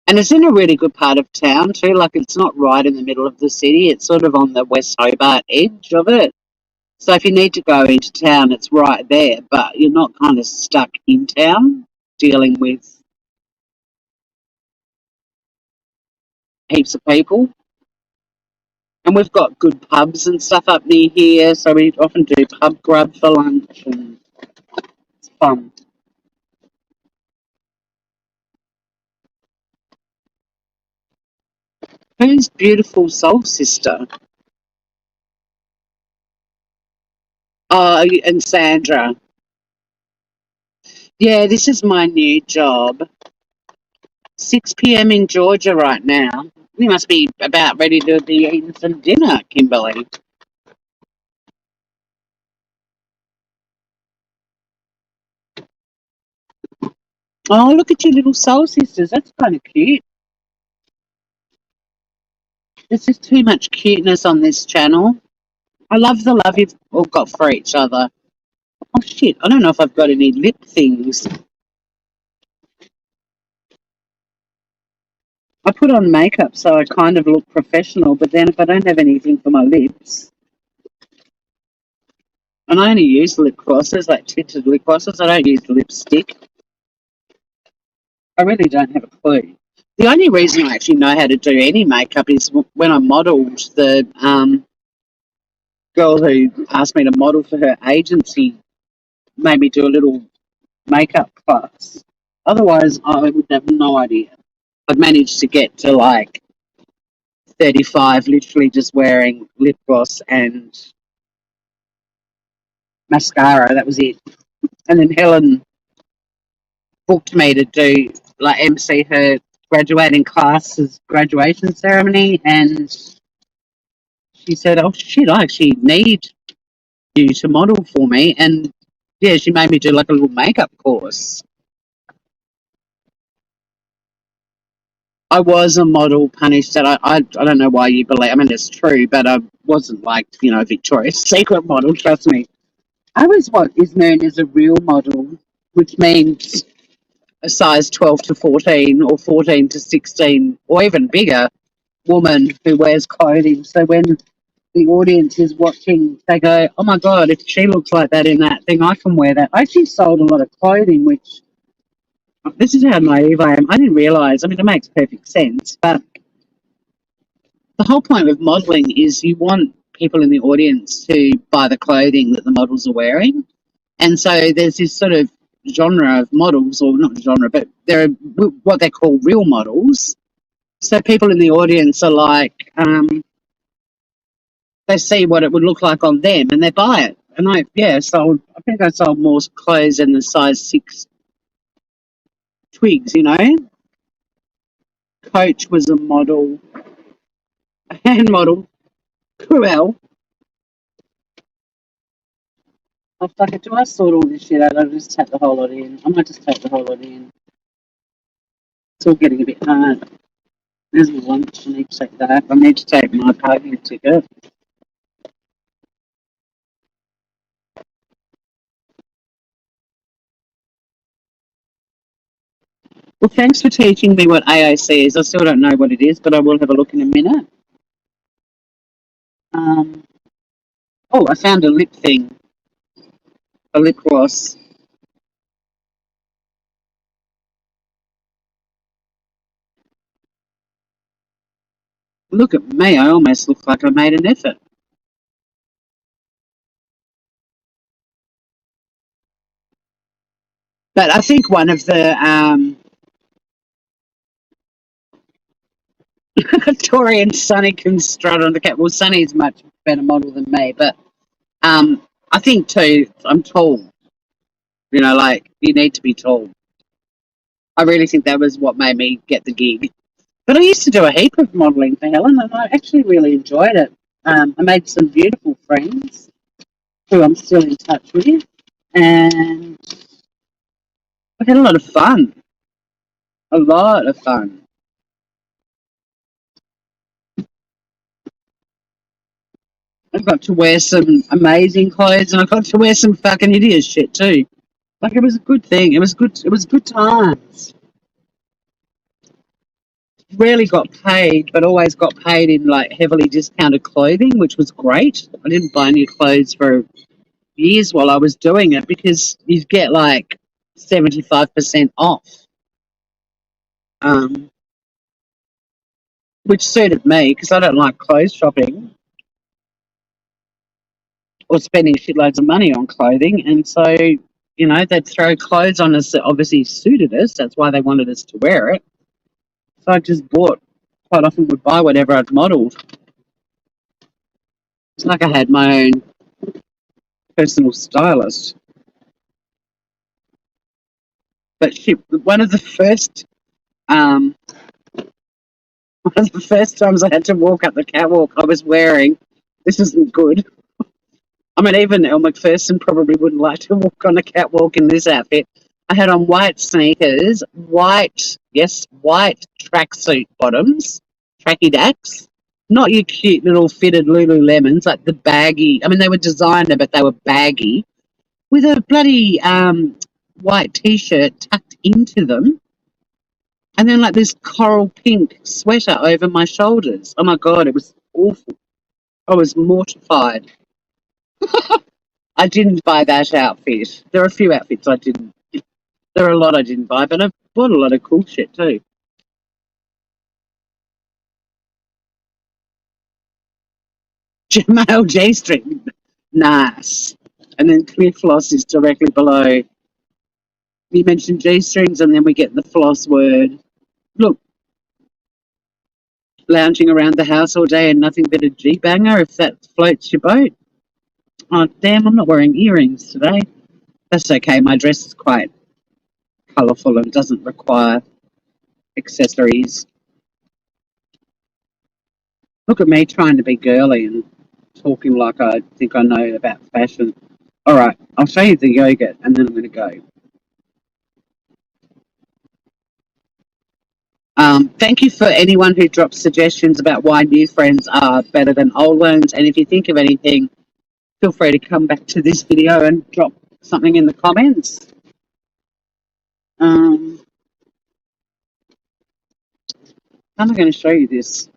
Speaker 1: And it's in a really good part of town too. Like it's not right in the middle of the city. It's sort of on the West Hobart edge of it. So if you need to go into town, it's right there, but you're not kind of stuck in town dealing with heaps of people. And we've got good pubs and stuff up near here, so we often do pub grub for lunch and it's fun. Who's beautiful soul sister? Oh, and Sandra. Yeah, this is my new job. 6 p.m. in Georgia right now. We must be about ready to be eating some dinner, Kimberly. Oh, look at your little soul sisters. That's kind of cute. There's just too much cuteness on this channel. I love the love you've all got for each other. Oh, shit. I don't know if I've got any lip things. I put on makeup so I kind of look professional, but then if I don't have anything for my lips, and I only use lip glosses, like tinted lip glosses, I don't use lipstick. I really don't have a clue. The only reason I actually know how to do any makeup is when I modelled. The girl who asked me to model for her agency made me do a little makeup class. Otherwise, I would have no idea. I've managed to get to like 35, literally just wearing lip gloss and mascara. That was it. And then Helen booked me to do like MC her graduating class's graduation ceremony, and she said, "Oh shit, I actually need you to model for me." And yeah, she made me do like a little makeup course. I was a model, punished that I don't know why you believe. I mean, it's true, but I wasn't like Victoria's Secret model. Trust me. I was what is known as a real model, which means a size 12 to 14 or 14 to 16 or even bigger woman who wears clothing. So when the audience is watching, they go, "Oh my god, if she looks like that in that thing, I can wear that." I actually sold a lot of clothing, which this is how naive I am. I didn't realise. I mean, it makes perfect sense, but the whole point of modelling is you want people in the audience to buy the clothing that the models are wearing. And so there's this sort of genre of models, or not genre, but they're what they call real models. So people in the audience are like, they see what it would look like on them and they buy it. And I think I sold more clothes in the size 6 twigs. Coach was a model, a hand model. Cruel. Oh, fuck it. Do I sort all this shit out? I'll just take the whole lot in. I might just take the whole lot in. It's all getting a bit hard. There's my lunch. I need to take that. I need to take my parking ticket. Well, thanks for teaching me what AOC is. I still don't know what it is, but I will have a look in a minute. Um, I found a lip thing, a lip gloss. Look at me. I almost look like I made an effort. But I think one of the Tori and Sunny can strut on the cat. Well, Sunny's much better model than me, but I think too, I'm tall. Like you need to be tall. I really think that was what made me get the gig. But I used to do a heap of modelling for Helen, and I actually really enjoyed it. I made some beautiful friends who I'm still in touch with, and I had a lot of fun. A lot of fun. got to wear some amazing clothes, and I got to wear some fucking idiot shit too. Like it was a good thing. It was good. It was good times. Rarely got paid, but always got paid in like heavily discounted clothing, which was great. I didn't buy new clothes for years while I was doing it because you get like 75% off, um, which suited me because I don't like clothes shopping or spending shitloads of money on clothing. And so, they'd throw clothes on us that obviously suited us. That's why they wanted us to wear it. So I just bought, quite often would buy whatever I'd modelled. It's like I had my own personal stylist. But one of the first, um, one of the first times I had to walk up the catwalk, I was wearing. This isn't good. I mean, even Elle Macpherson probably wouldn't like to walk on a catwalk in this outfit. I had on white sneakers, white tracksuit bottoms, tracky dacks, not your cute little fitted Lululemons, like the baggy. I mean, they were designer, but they were baggy, with a bloody white t-shirt tucked into them, and then like this coral pink sweater over my shoulders. Oh my God, it was awful. I was mortified. I didn't buy that outfit. There are a few outfits I didn't. There are a lot I didn't buy, but I bought a lot of cool shit too. Male G string, nice. And then clear floss is directly below. You mentioned G strings, and then we get the floss word. Look, lounging around the house all day and nothing but a G banger, if that floats your boat. Oh, damn, I'm not wearing earrings today. That's okay. My dress is quite colourful and doesn't require accessories. Look at me trying to be girly and talking like I think I know about fashion. All right, I'll show you the yogurt and then I'm going to go. Thank you for anyone who drops suggestions about why new friends are better than old ones. And if you think of anything, feel free to come back to this video and drop something in the comments. How am I going to show you this?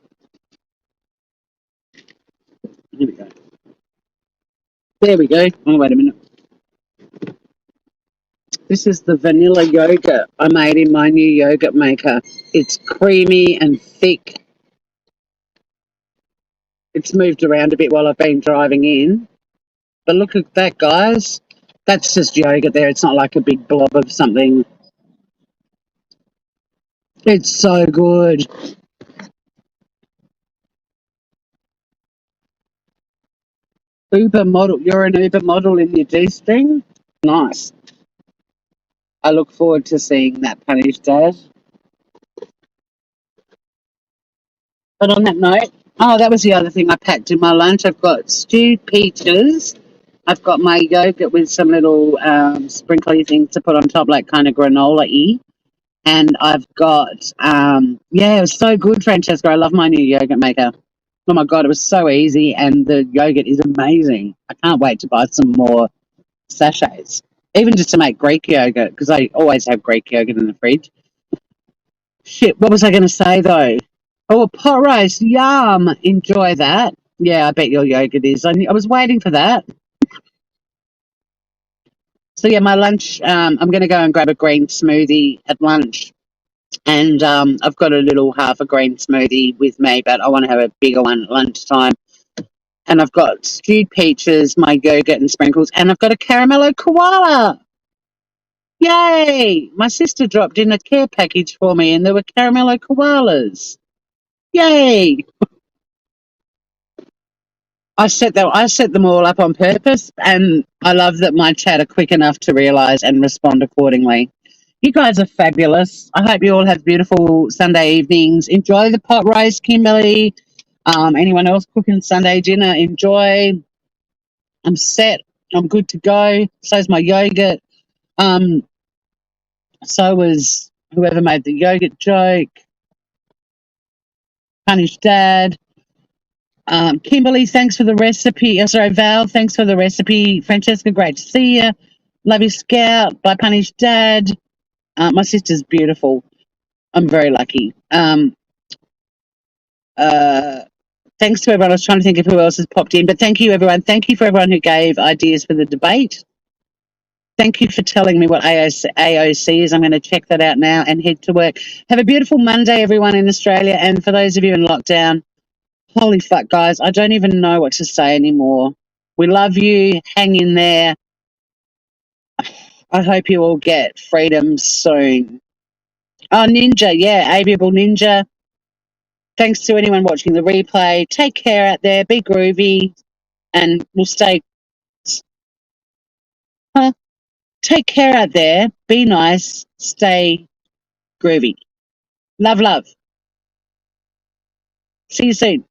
Speaker 1: Here we go. There we go. Oh, wait a minute. This is the vanilla yogurt I made in my new yogurt maker. It's creamy and thick. It's moved around a bit while I've been driving in. But look at that, guys. That's just yogurt there. It's not like a big blob of something. It's so good. Uber model. You're an Uber model in your G-string? Nice. I look forward to seeing that, Punished Dad. But on that note, that was the other thing I packed in my lunch. I've got stewed peaches. I've got my yogurt with some little sprinkly things to put on top, like kind of granola-y. And I've got, it was so good, Francesca. I love my new yogurt maker. Oh my God, it was so easy, and the yogurt is amazing. I can't wait to buy some more sachets, even just to make Greek yogurt, because I always have Greek yogurt in the fridge. Shit, what was I going to say though? Oh, a pot roast, yum! Enjoy that. Yeah, I bet your yogurt is. I was waiting for that. So yeah, my lunch. I'm going to go and grab a green smoothie at lunch, and I've got a little half a green smoothie with me, but I want to have a bigger one at lunchtime. And I've got stewed peaches, my yogurt and sprinkles, and I've got a caramello koala. Yay! My sister dropped in a care package for me, and there were caramello koalas. Yay! I set them all up on purpose, and I love that my chat are quick enough to realise and respond accordingly. You guys are fabulous. I hope you all have beautiful Sunday evenings. Enjoy the pot roast, Kimberly. Anyone else cooking Sunday dinner? Enjoy. I'm set. I'm good to go. So's my yogurt. So was whoever made the yogurt joke. Punished Dad. Kimberly, thanks for the recipe. Sorry, Val, thanks for the recipe. Francesca, great to see you. Love you, Scout. By Punish Dad. My sister's beautiful. I'm very lucky. Thanks to everyone. I was trying to think of who else has popped in, but thank you, everyone. Thank you for everyone who gave ideas for the debate. Thank you for telling me what AOC is. I'm going to check that out now and head to work. Have a beautiful Monday, everyone in Australia. And for those of you in lockdown, holy fuck, guys, I don't even know what to say anymore. We love you. Hang in there. I hope you all get freedom soon. Oh, Ninja, yeah, Amiable Ninja. Thanks to anyone watching the replay. Take care out there. Be groovy. And we'll stay. Huh? Take care out there. Be nice. Stay groovy. Love, love. See you soon.